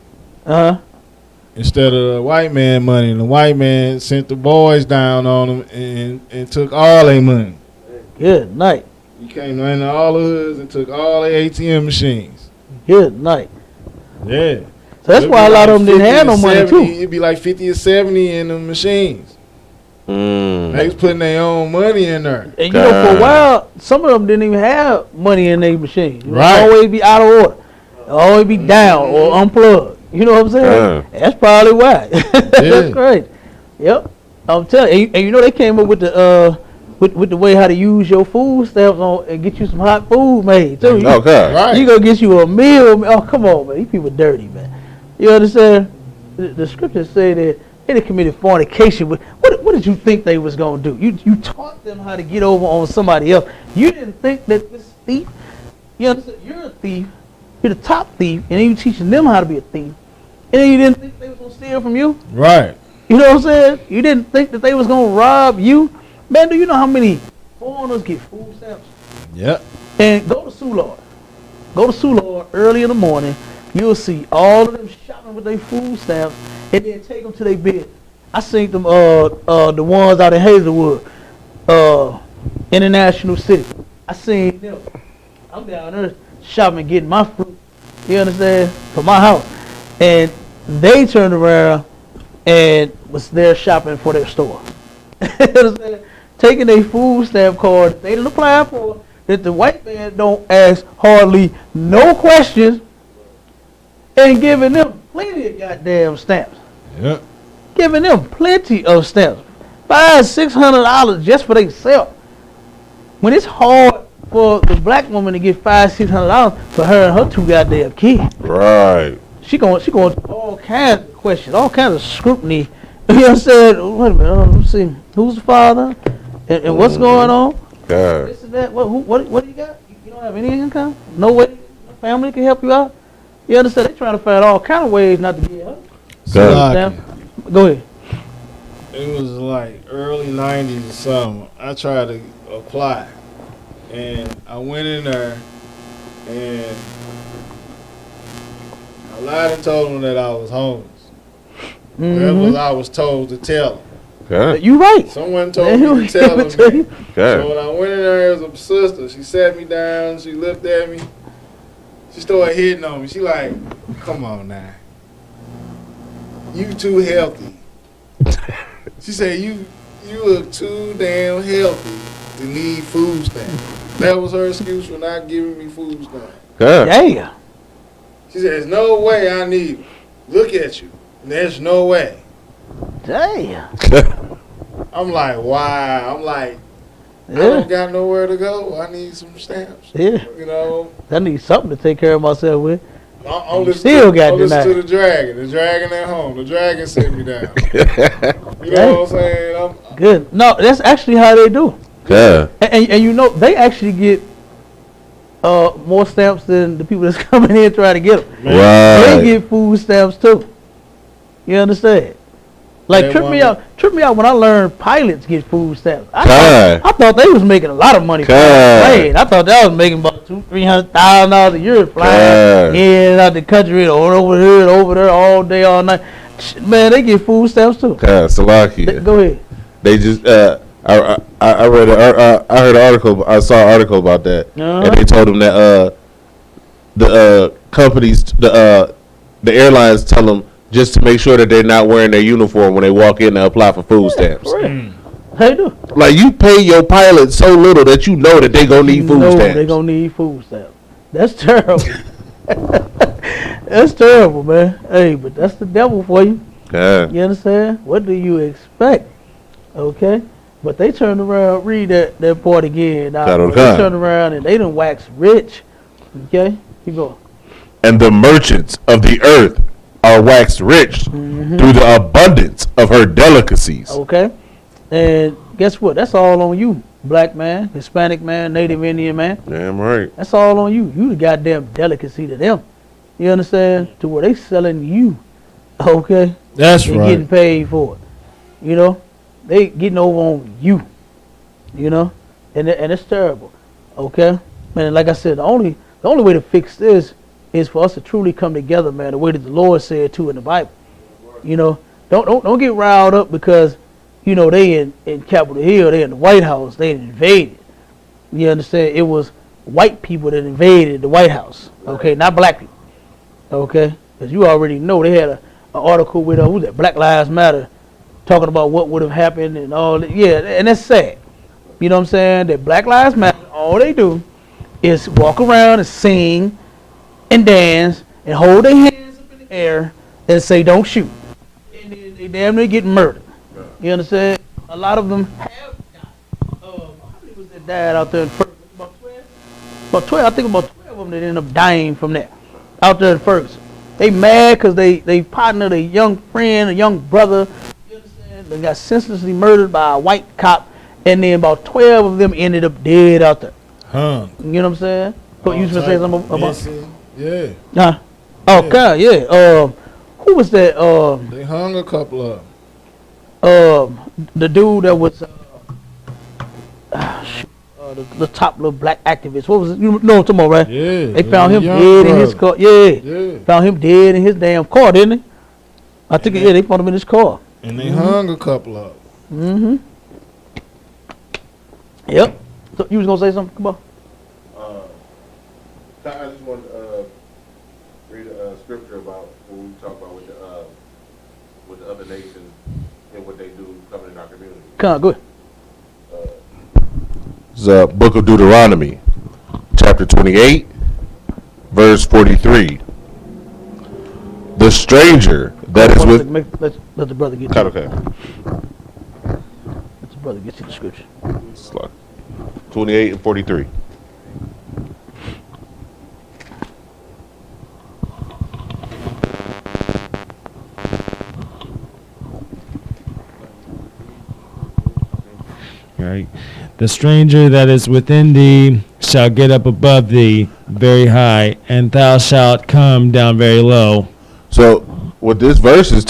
instead of the white man money. And the white man sent the boys down on them and took all their money. Good night. He came into all the hoods and took all the ATM machines. Good night. Yeah. So that's why a lot of them didn't have no money too. It'd be like 50 or 70 in the machines. They was putting their own money in there. And you know, for a while, some of them didn't even have money in their machine. Right. Always be out of order. Always be down or unplugged. You know what I'm saying? That's probably why. That's great. Yep. I'm telling you. And you know they came up with the with the way how to use your food stamps on and get you some hot food made too. Right. You gonna get you a meal. Oh, come on, man. These people dirty, man. You understand? The scriptures say that they committed fornication. What did you think they was gonna do? You taught them how to get over on somebody else. You didn't think that this thief. You understand? You're a thief. You're the top thief, and then you teaching them how to be a thief. And then you didn't think they was gonna steal from you. Right. You know what I'm saying? You didn't think that they was gonna rob you. Man, do you know how many foreigners get food stamps? Yep. And go to Soulard. Go to Soulard early in the morning. You'll see all of them shopping with their food stamps, and then take them to their bed. I seen them the ones out in Hazelwood, International City. I seen them. I'm down there shopping, getting my fruit. You understand? For my house, and they turned around and was there shopping for their store. You understand? Taking their food stamp card they didn't apply for, that the white man don't ask hardly no questions, and giving them plenty of goddamn stamps. Yep. Giving them plenty of stamps. $500-600 just for themselves. When it's hard for the black woman to get $500-600 for her and her two goddamn kids. Right. She going all kinds of questions, all kinds of scrutiny. You know what I'm saying? Wait a minute, let's see. Who's the father? And what's going on? God. This and that. What do you got? You don't have any income? No way no family can help you out? You understand? They trying to find all kind of ways not to get help. Go ahead. It was like early 90s or something. I tried to apply. And I went in there and I lied and told them that I was homeless. That was I was told to tell them. Okay. You right. Someone told me to tell it him. to you. So when I went in there as a sister, she sat me down. She looked at me. She started hitting on me. She like, come on now. You too healthy. She said, you look too damn healthy to need food stamps. That was her excuse for not giving me food stamps. Yeah. She said, there's no way I need them. Look at you. There's no way. Damn. I'm like, wow. I'm like, I Yeah. don't got nowhere to go. I need some stamps. Yeah. You know, I need something to take care of myself with. I'll listen, still to, got I'll listen denied. to the dragon at home. The dragon sent me down. You know what I'm saying? Good. No, that's actually how they do. Yeah. And you know, they actually get more stamps than the people that's coming in trying to get them. Right. They get food stamps too. You understand? Like They trip me want out when I learned pilots get food stamps. God. I thought they was making a lot of money God. flying. I thought that was making about $200,000-$300,000 a year flying in and out the country or over here and over there all day, all night. Man, they get food stamps too. Salakia. Go ahead. They just I read I heard an article. I saw an article about that, and they told them that the companies the airlines tell them just to make sure that they're not wearing their uniform when they walk in to apply for food stamps. They do. Like you pay your pilots so little that you know that they gonna need food stamps. They gonna need food stamps. That's terrible. That's terrible, man. Hey, but that's the devil for you. Yeah. You understand? What do you expect? Okay. But they turned around, read that part again. Now, they turned around and they done wax rich. Okay? Keep going. And the merchants of the earth are waxed rich through the abundance of her delicacies. Okay? And guess what? That's all on you, black man, Hispanic man, Native Indian man. Damn right. That's all on you. You the goddamn delicacy to them. You understand? To where they selling you. Okay? That's and right. Getting paid for it. You know? They getting over on you. You know? And it's terrible. Okay? Man, like I said, the only way to fix this is for us to truly come together, man, the way that the Lord said too in the Bible. You know, don't get riled up because, you know, they in Capitol Hill, they in the White House, they invaded. You understand? It was white people that invaded the White House. Okay, not black people. Okay? Because you already know they had an article with who's that? Black Lives Matter, talking about what would have happened and all that. Yeah, and that's sad. You know what I'm saying? That Black Lives Matter, all they do is walk around and sing and dance and hold their hands up in the air and say, don't shoot. And then they damn near get murdered. You understand? A lot of them have died. How many was that died out there in Ferguson? About 12? About 12. I think about 12 of them that ended up dying from that out there in Ferguson. They mad because they partnered a young friend, a young brother. You understand? They got senselessly murdered by a white cop. And then about 12 of them ended up dead out there. Hung. You know what I'm saying? What you supposed to say something about? Yeah. Oh, God, yeah. Who was that? They hung a couple of them. The dude that was the top little black activist. What was it? You know what I'm talking about, right? Yeah. They found him dead in his car. Yeah. Found him dead in his damn car, didn't they? I think, they found him in his car. And they hung a couple of them. Yep. So you was going to say something? Come on. I just want to read a scripture about what we talk about with the other nations and what they do coming in our community. Come on, go ahead. It's the book of Deuteronomy, chapter 28, verse 43. The stranger that is with... Let the brother get to it. Let the brother get to the scripture. 28 and 43. Right. The stranger that is within thee shall get up above thee very high, and thou shalt come down very low. So what this verse is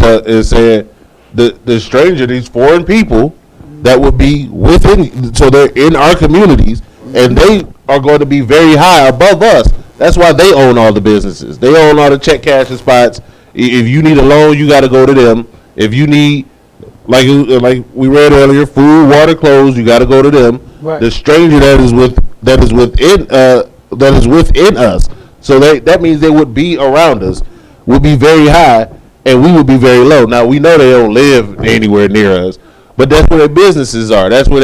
saying, the stranger, these foreign people that would be within, so they're in our communities, and they are going to be very high above us. That's why they own all the businesses. They own all the check cashing spots. If you need a loan, you got to go to them. If you need like we read earlier, food, water, clothes. You got to go to them. Right. The stranger that is within us. So that means they would be around us, would be very high, and we would be very low. Now we know they don't live anywhere near us, but that's where their businesses are. That's where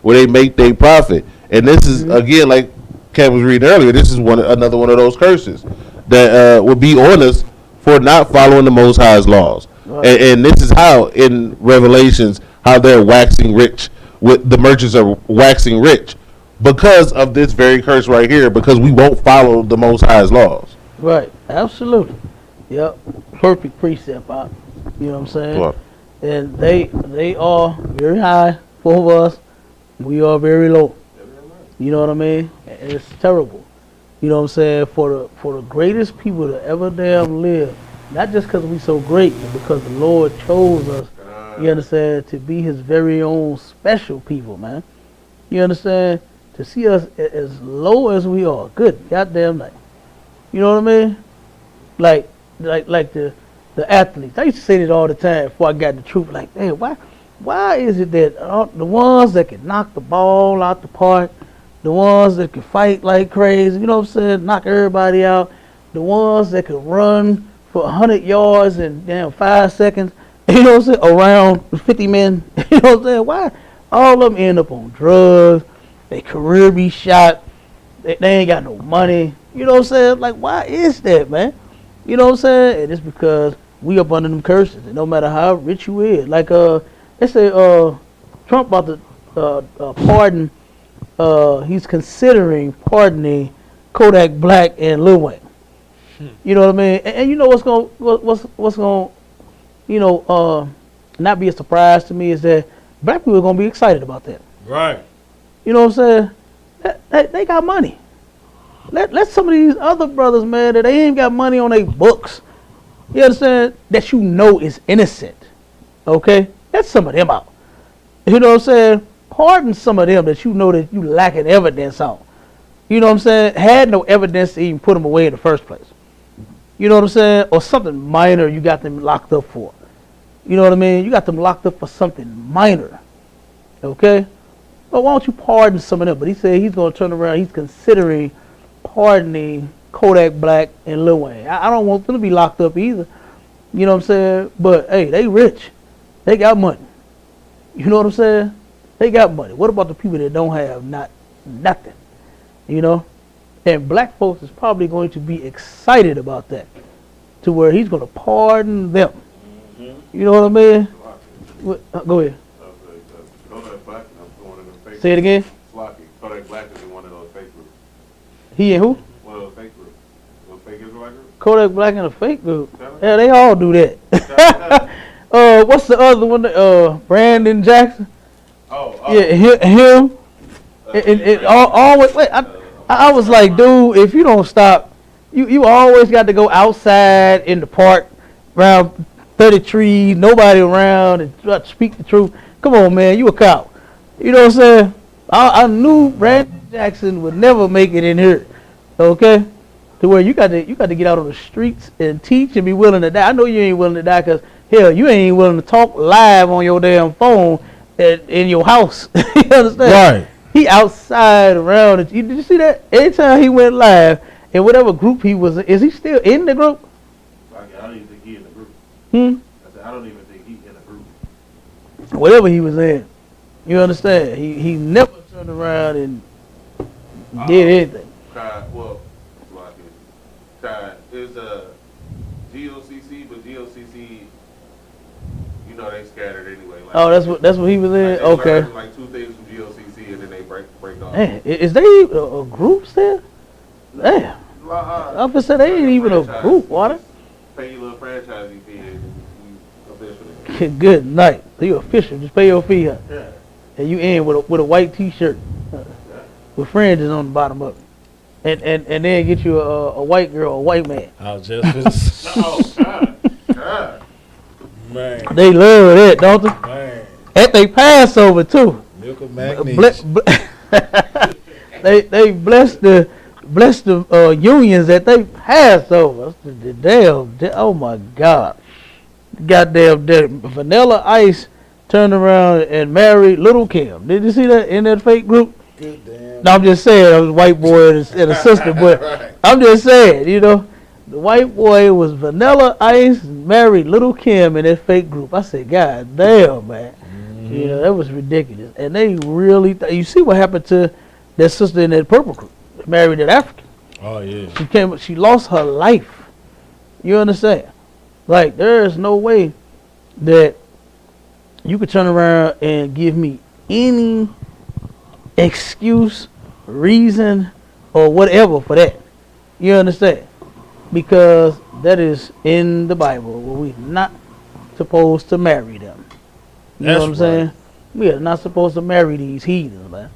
they make their profit. And this is again, like Cam was reading earlier. This is another one of those curses that would be on us for not following the Most High's laws. Right. And this is how in Revelations how they're waxing rich. With the merchants are waxing rich because of this very curse right here, because we won't follow the Most High's laws. Right, absolutely. Yep, perfect precept, Pop. You know what I'm saying? Right. And they are very high for us. We are very low. You know what I mean? And it's terrible. You know what I'm saying? For the greatest people to ever damn live, not just because we so great, but because the Lord chose us. You understand? To be his very own special people, man. You understand? To see us as low as we are. Good goddamn night. You know what I mean? Like the athletes. I used to say this all the time before I got the truth. Like, hey, why is it that the ones that can knock the ball out the park, the ones that can fight like crazy, you know what I'm saying, knock everybody out, the ones that can run for 100 yards in damn 5 seconds, you know what I'm saying, around 50 men, you know what I'm saying, why all of them end up on drugs, their career be shot, they ain't got no money, you know what I'm saying, like, why is that, man? You know what I'm saying? And it's because we up under them curses, and no matter how rich you is, like, they say Trump about to pardon, he's considering pardoning Kodak Black and Lil Wayne. You know what I mean? And you know what's going, you know, not be a surprise to me is that black people are gonna be excited about that. Right. You know what I'm saying? They got money. Let some of these other brothers, man, that they ain't got money on their books. You understand? That you know is innocent. Okay? Let some of them out. You know what I'm saying? Pardon some of them that you know that you lacking evidence on. You know what I'm saying? Had no evidence to even put them away in the first place. You know what I'm saying? Or something minor you got them locked up for. You know what I mean? You got them locked up for something minor. Okay? But why don't you pardon some of them? But he said he's going to turn around. He's considering pardoning Kodak Black and Lil Wayne. I don't want them to be locked up either. You know what I'm saying? But, hey, they rich. They got money. You know what I'm saying? They got money. What about the people that don't have nothing? You know? And black folks is probably going to be excited about that, to where he's going to pardon them. Mm-hmm. You know what I mean? Go ahead. Say it again. Kodak Black is in one of those fake groups. He in who? One of those fake groups. Those fake Israelite groups. Kodak Black in a fake group. Yeah, they all do that. What's the other one? Brandon Jackson. Oh. Yeah, him. It always. Wait, I was like, dude, if you don't stop, you always got to go outside in the park, around 30 trees, nobody around, and try to speak the truth. Come on, man, you a cop. You know what I'm saying? I knew Brandon Jackson would never make it in here. Okay? To where you got to get out on the streets and teach and be willing to die. I know you ain't willing to die because, hell, you ain't willing to talk live on your damn phone in your house. You understand? Right. He outside around. Did you see that? Every time he went live, in whatever group he was in, is he still in the group? I don't even think he in the group. I said, I don't even think he in the group. Whatever he was in. You understand? He never turned around and did anything. Is GOCC, but GOCC, you know, they scattered anyway. Like, that's what he was in. Like okay. Like 2 things from GOCC, and then they break off. Man, is they a group still? Damn. I was gonna say they ain't even a group. Water. Pay your little franchising fee and you official. Good night. So you official. Just pay your fee. Huh? Yeah. And you in with a white T-shirt with fringes on the bottom of it, and then get you a white girl, a white man. I was just Oh God. Man. They love that, don't they? Man. At they Passover too. Milk of magnesia. They bless the unions that they Passover. Damn, oh my God. Goddamn vanilla ice turned around and married Little Kim. Did you see that in that fake group? Good damn. No, I'm just saying, it was a white boy and a sister, but Right. I'm just saying, you know, the white boy was Vanilla Ice, married Little Kim in that fake group. I said, God damn, man. Mm-hmm. You know, that was ridiculous. And they really, you see what happened to that sister in that purple group, married that African. Oh yeah. She lost her life. You understand? Like, there is no way that you could turn around and give me any excuse, reason, or whatever for that. You understand? Because that is in the Bible where we're not supposed to marry them. You know what I'm saying? We are not supposed to marry these heathens, man.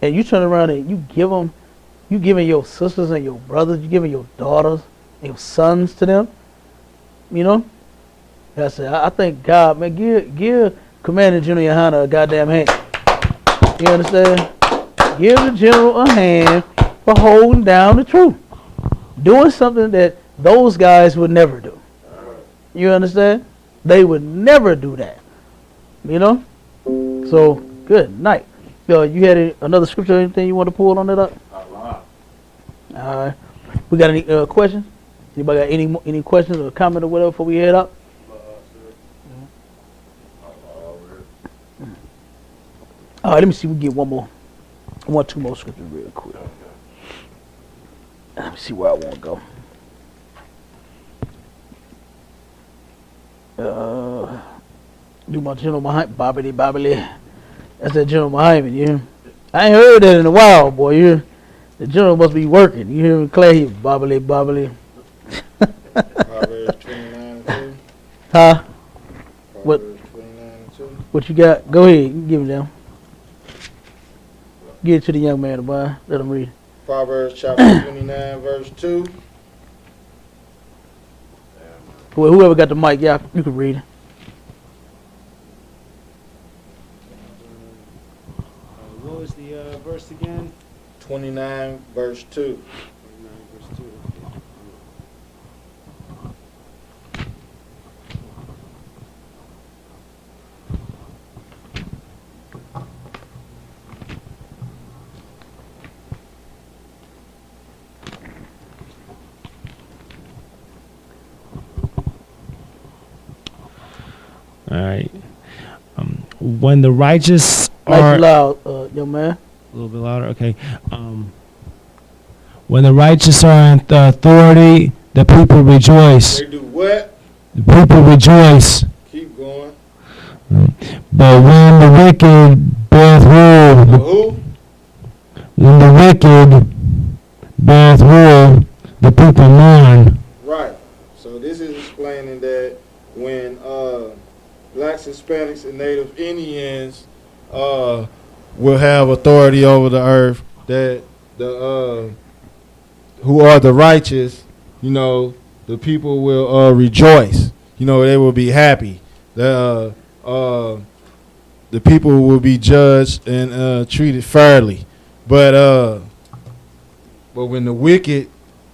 And you turn around and you giving your sisters and your brothers, you giving your daughters and your sons to them. You know? I said, I thank God, man. Give Commander Junior Hunter a goddamn hand. You understand? Give the general a hand for holding down the truth. Doing something that those guys would never do. You understand? They would never do that. You know? So, good night. Yo, you had another scripture or anything you want to pull on that up? All right. We got any questions? Anybody got any questions or comment or whatever before we head up? All right, let me see. We get two more scriptures real quick. Let me see where I want to go. Do my general behind Bobbity. That's that general behind me. You hear? I ain't heard that in a while, boy. You hear? The general must be working. You hear me, Clay? He bobbly. Proverbs 29:2. Huh? What? Proverbs 29:2. What you got? Go ahead. You can give it down. Give it to the young man, boy. Let him read. Proverbs chapter 29, verse 2. Whoever got the mic, yeah, you can read it. What was the verse again? 29, verse 2. 29, verse 2. All right. When the righteous Nice are and loud, young man. a little bit louder, okay. When the righteous are in authority, the people rejoice. They do what? The people rejoice. Keep going. But when the wicked beareth rule, Who? when the wicked beareth rule, the people mourn. Right. So this is explaining that when blacks, Hispanics, and Native Indians will have authority over the earth, that the who are the righteous, you know, the people will rejoice. You know, they will be happy. The people will be judged and treated fairly. But when the wicked,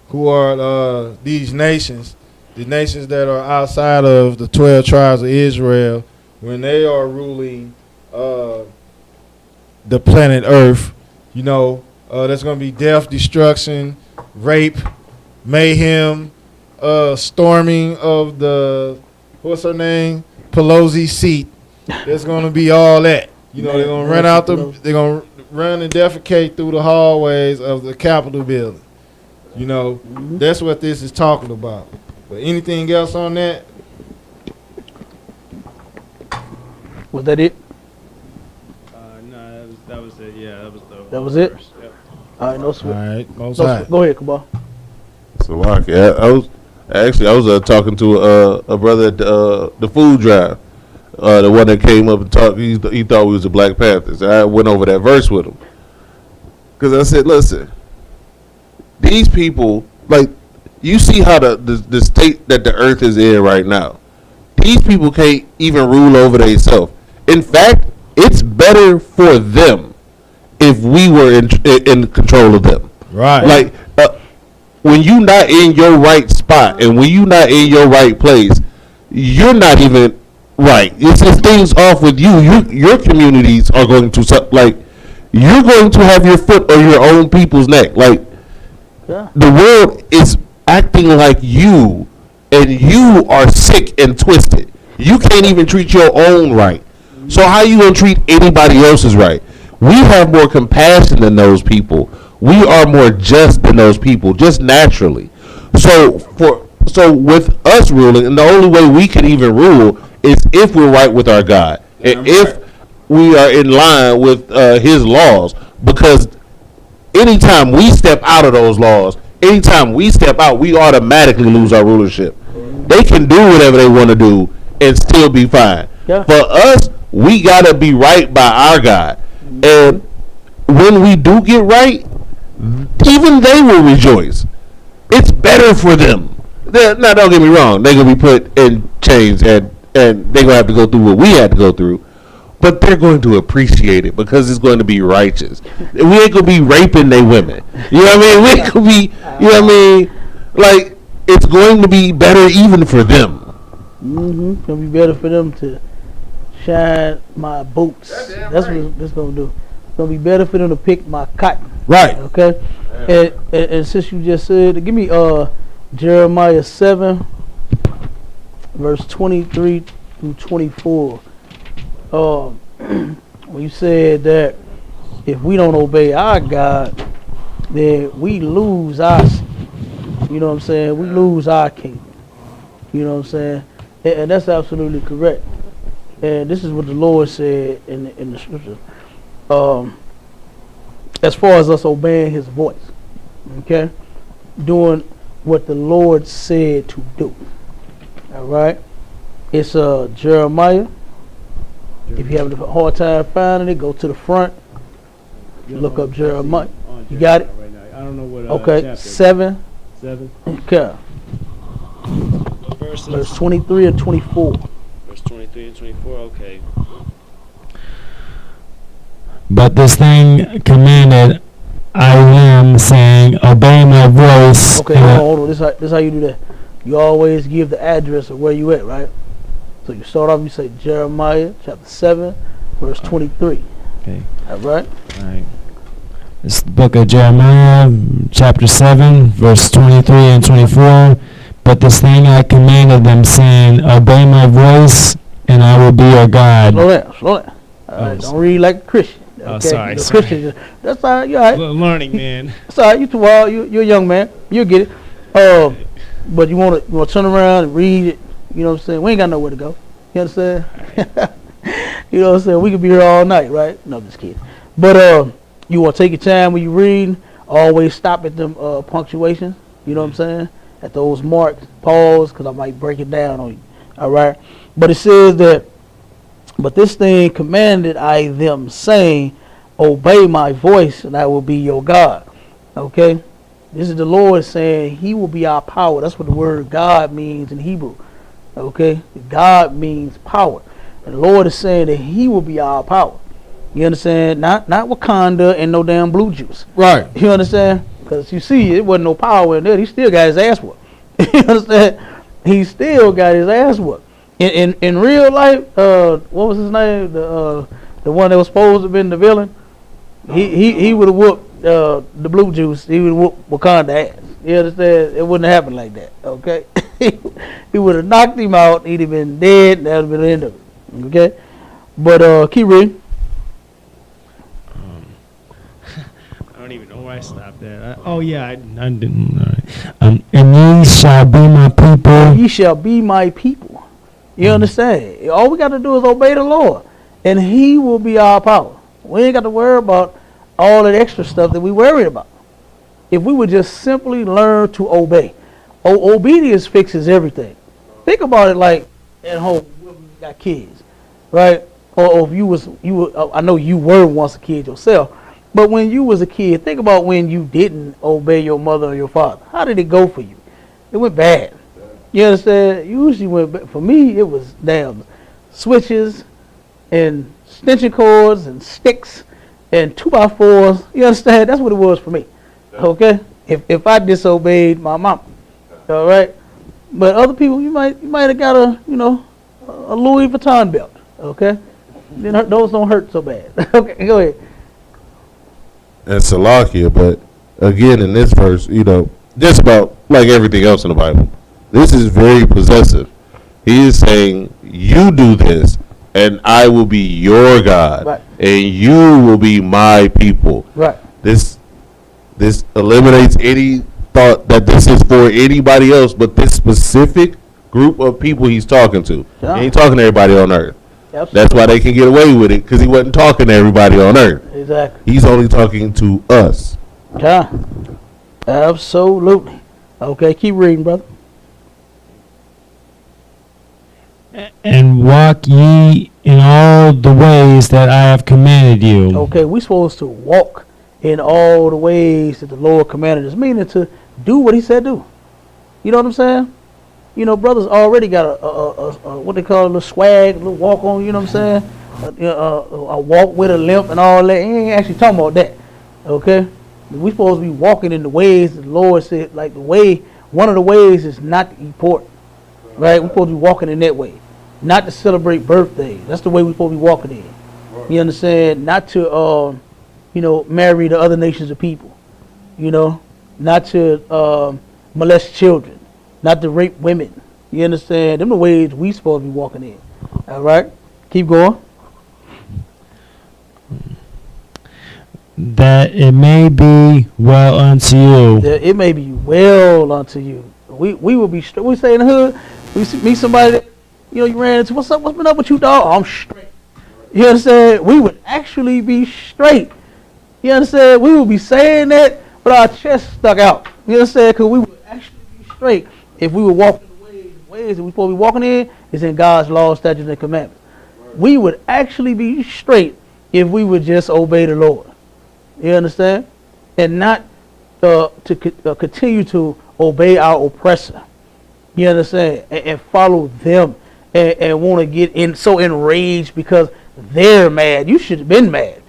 who are these nations, the nations that are outside of the 12 tribes of Israel, when they are ruling the planet Earth, you know, there's going to be death, destruction, rape, mayhem, storming of the, what's her name, Pelosi seat. There's going to be all that. You know, they're going to they're going to run and defecate through the hallways of the Capitol building. You know, that's what this is talking about. But anything else on that? Was that it? No, that was it. Yeah, That was it? verse. Yep. All right, no sweat. All right, most No high. sweat. Go ahead, Kabal. So I was talking to a brother at the food drive, the one that came up and talked. He thought we was the Black Panthers. I went over that verse with him because I said, "Listen, these people, like, you see how the state that the earth is in right now. These people can't even rule over themselves. In fact, it's better for them if we were in control of them. Right. Like." When you not in your right spot and when you not in your right place, you're not even Right. It's just things off with you. Your communities are going to like you're going to have your foot on your own people's neck. Like the world is acting like you, and you are sick and twisted. You can't even treat your own right. So how you gonna treat anybody else's right? We have more compassion than those people. We are more just than those people, just naturally. So with us ruling, and the only way we can even rule is if we're right with our God, and if we are in line with His laws. Because anytime we step out of those laws, anytime we step out, we automatically lose our rulership. They can do whatever they want to do and still be fine. Yeah. For us, we gotta be right by our God, and when we do get right, even they will rejoice. It's better for them. Now, don't get me wrong; they're gonna be put in chains, and they're gonna have to go through what we had to go through. But they're going to appreciate it because it's going to be righteous. We ain't gonna be raping their women. You know what I mean? We ain't gonna be. You know what I mean? Like, it's going to be better even for them. It's gonna be better for them to shine my boots. That's what it's gonna do. It's gonna be better for them to pick my cotton. Right. Okay. And since you just said, give me Jeremiah 7, verse 23 through 24. When you said that if we don't obey our God, then we lose our, you know what I'm saying? We lose our kingdom. You know what I'm saying? And that's absolutely correct. And this is what the Lord said in the scripture. As far as us obeying His voice, okay, doing what the Lord said to do. All right, it's Jeremiah. If you have a hard time finding it, go to the front. Look up Jeremiah. You got it? Right now. I don't know what. Okay, chapter. 7. 7. Okay. Verse 23 and 24. Verse 23 and 24. Okay. But this thing commanded I am, saying, obey my voice. Okay, hold on. This how you do that. You always give the address of where you at, right? So you start off, you say Jeremiah chapter 7, verse 23. Okay. All right? All right. It's the book of Jeremiah, chapter 7, verse 23 and 24. But this thing I commanded them, saying, obey my voice, and I will be your God. Slow down. All right, don't read like a Christian. Okay? Oh, sorry. Christian, that's all right. You're all right. Learning, man. That's all right. You too wild. You're a young man. You'll get it. But you want to turn around and read it. You know what I'm saying? We ain't got nowhere to go. You understand? You know what I'm saying? We could be here all night, right? No, I'm just kidding. But you want to take your time when you read. Always stop at them punctuations. You know what I'm saying? At those marks, pause, because I might break it down on you. All right? But it says that, but this thing commanded I them, saying, obey my voice, and I will be your God. Okay? This is the Lord saying He will be our power. That's what the word God means in Hebrew. Okay? God means power. And the Lord is saying that He will be our power. You understand? Not Wakanda and no damn blue juice. Right. You understand? Because you see, it wasn't no power in there. He still got his ass whooped. You understand? He still got his ass whooped. In real life, what was his name? The one that was supposed to have been the villain. He would have whooped the blue juice. He would have whooped Wakanda ass. You understand? It wouldn't have happened like that. Okay. He would have knocked him out. He'd have been dead. That would have been the end of it. Okay. But keep reading. I don't even know where I stopped at. I didn't. All right. And ye shall be my people. Ye shall be my people. You understand? All we got to do is obey the Lord, and He will be our power. We ain't got to worry about all that extra stuff that we worried about. If we would just simply learn to obey. Obedience fixes everything. Think about it like at home when we got kids, right? Or if you were, I know you were once a kid yourself, but when you was a kid, think about when you didn't obey your mother or your father. How did it go for you? It went bad. You understand? Usually went bad. For me, it was damn switches and extension cords and sticks and 2x4s. You understand? That's what it was for me. Okay? If I disobeyed my mom. All right? But other people, you might have got a Louis Vuitton belt. Okay, then those don't hurt so bad. Okay, go ahead. And Salakia, but again in this verse, just about like everything else in the Bible, this is very possessive. He is saying, you do this, and I will be your God, right, and you will be my people. Right. This eliminates any thought that this is for anybody else but this specific group of people he's talking to. Yeah. He ain't talking to everybody on earth. Absolutely. That's why they can get away with it, because he wasn't talking to everybody on earth. Exactly. He's only talking to us. Yeah. Absolutely. Okay, keep reading, brother. And walk ye in all the ways that I have commanded you. Okay, we're supposed to walk in all the ways that the Lord commanded us, meaning to do what he said do. You know what I'm saying? Brothers already got a what they call a little swag, a little walk on, you know what I'm saying? A walk with a limp and all that. He ain't actually talking about that. Okay? We're supposed to be walking in the ways that the Lord said, like one of the ways is not to eat pork. Right? We're supposed to be walking in that way. Not to celebrate birthdays. That's the way we're supposed to be walking in. You understand? Not to, marry the other nations of people. Not to molest children. Not to rape women. You understand? Them the ways we supposed to be walking in. All right? Keep going. That it may be well unto you. That it may be well unto you. We will be straight. We say in the hood, we meet somebody that, you ran into, what's up? What's been up with you, dog? I'm straight. You understand? We would actually be straight. You understand? We would be saying that, but our chest stuck out. You understand? Because we would actually be straight if we were walking the ways that we supposed to be walking in is in God's law, statutes, and commandments. We would actually be straight if we would just obey the Lord. You understand? And not to continue to obey our oppressor. You understand? And follow them. And want to get so enraged because they're mad. You should have been mad.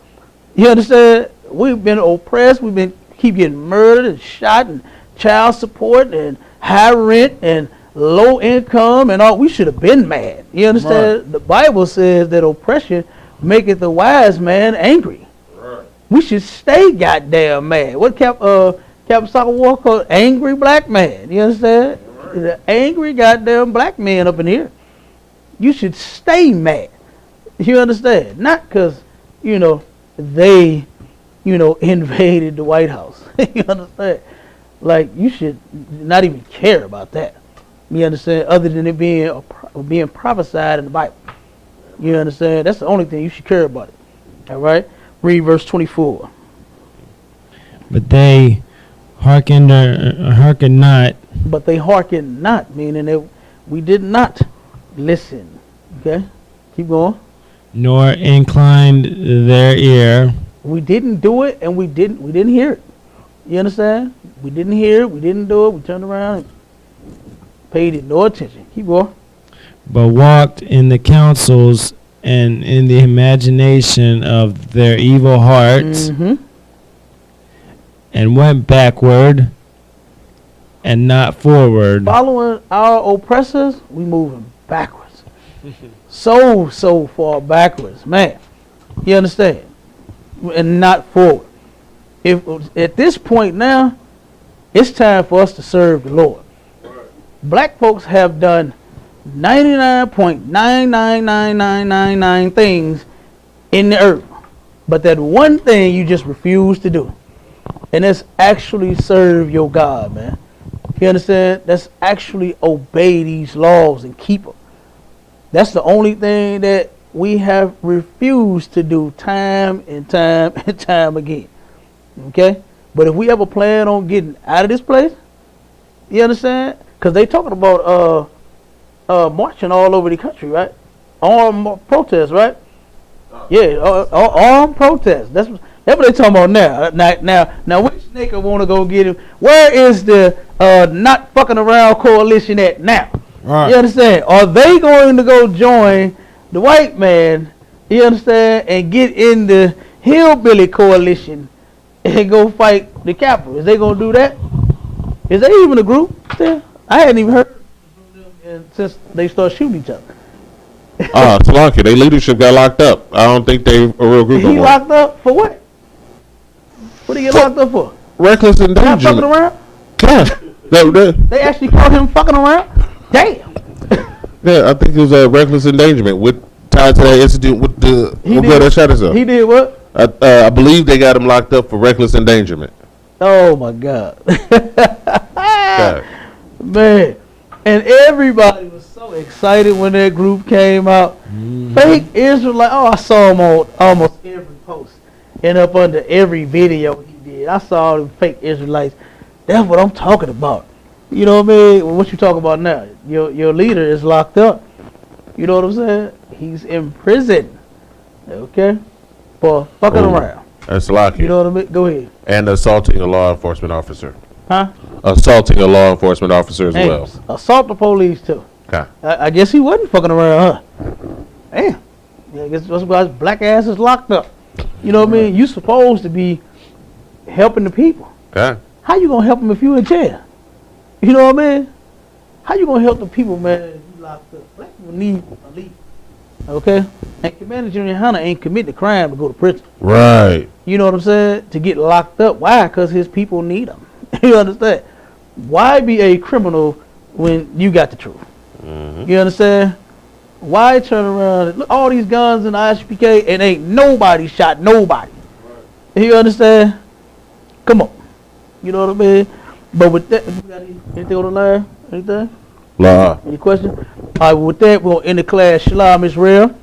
You understand? We've been oppressed. We've keep getting murdered and shot and child support and high rent and low income and all. We should have been mad. You understand? Right. The Bible says that oppression maketh the wise man angry. Right. We should stay goddamn mad. What Captain Soccer War called angry black man. You understand? Right. The angry goddamn black man up in here. You should stay mad. You understand? Not because, they, invaded the White House. You understand? Like, you should not even care about that. You understand? Other than it being prophesied in the Bible. You understand? That's the only thing you should care about it. All right? Read verse 24. But they hearken not. But they hearken not, meaning that we did not listen. Okay? Keep going. Nor inclined their ear. We didn't do it and we didn't hear it. You understand? We didn't hear it, we didn't do it, we turned around and paid it no attention. Keep going. But walked in the counsels and in the imagination of their evil hearts, and went backward and not forward. Following our oppressors, we moving backwards. so far backwards, man. You understand? And not forward. If at this point now, it's time for us to serve the Lord. Black folks have done 99.999999 things in the earth, but that one thing you just refuse to do, and that's actually serve your God, man. You understand? That's actually obey these laws and keep them. That's the only thing that we have refused to do time and time and time again. Okay? But if we ever plan on getting out of this place, you understand? Because they talking about marching all over the country, right? Armed protests, right? Yeah, armed protests. That's what they talking about now. Now, which nigga want to go get him? Where is the not fucking around coalition at now? Right. You understand? Are they going to go join the white man, you understand, and get in the hillbilly coalition and go fight the Capitol? Is they going to do that? Is they even a group still? I hadn't even heard from them since they started shooting each other. Salaki, their leadership got locked up. I don't think they a real group no He more. locked up for what? What did he get locked up for? Reckless Not fucking endangerment. around? Yeah. They actually caught him fucking around? Damn. Yeah, I think it was a reckless endangerment with tied to that incident with the girl that shot herself. He did what? I believe they got him locked up for reckless endangerment. Oh my God. God. Man. And everybody was so excited when that group came out. Fake Israelite. Oh, I saw him on almost every post and up under every video he did. I saw them fake Israelites. That's what I'm talking about. You know what I mean? What you talking about now? Your leader is locked up. You know what I'm saying? He's in prison. Okay? For fucking around. That's lucky. You know what I mean? Go ahead. And assaulting a law enforcement officer. Huh? Assaulting a law enforcement officer as well. Assault the police too. Okay. I guess he wasn't fucking around, huh? Damn. Yeah, I guess that's why his black ass is locked up. You know what I mean? You supposed to be helping the people. Okay. How you gonna help them if you in jail? You know what I mean? How you gonna help the people, man? You locked up. Black people need a lead. Okay? And Commander Junior Hunter ain't commit the crime to go to prison. Right. You know what I'm saying? To get locked up. Why? Because his people need him. You understand? Why be a criminal when you got the truth? Mm-hmm. You understand? Why turn around? Look, all these guns in the ISUPK and ain't nobody shot nobody. You understand? Come on. You know what I mean? But with that, you got anything on the line? Anything? Law. Any question? All right, with that, we're going to end the class. Shalom, Israel.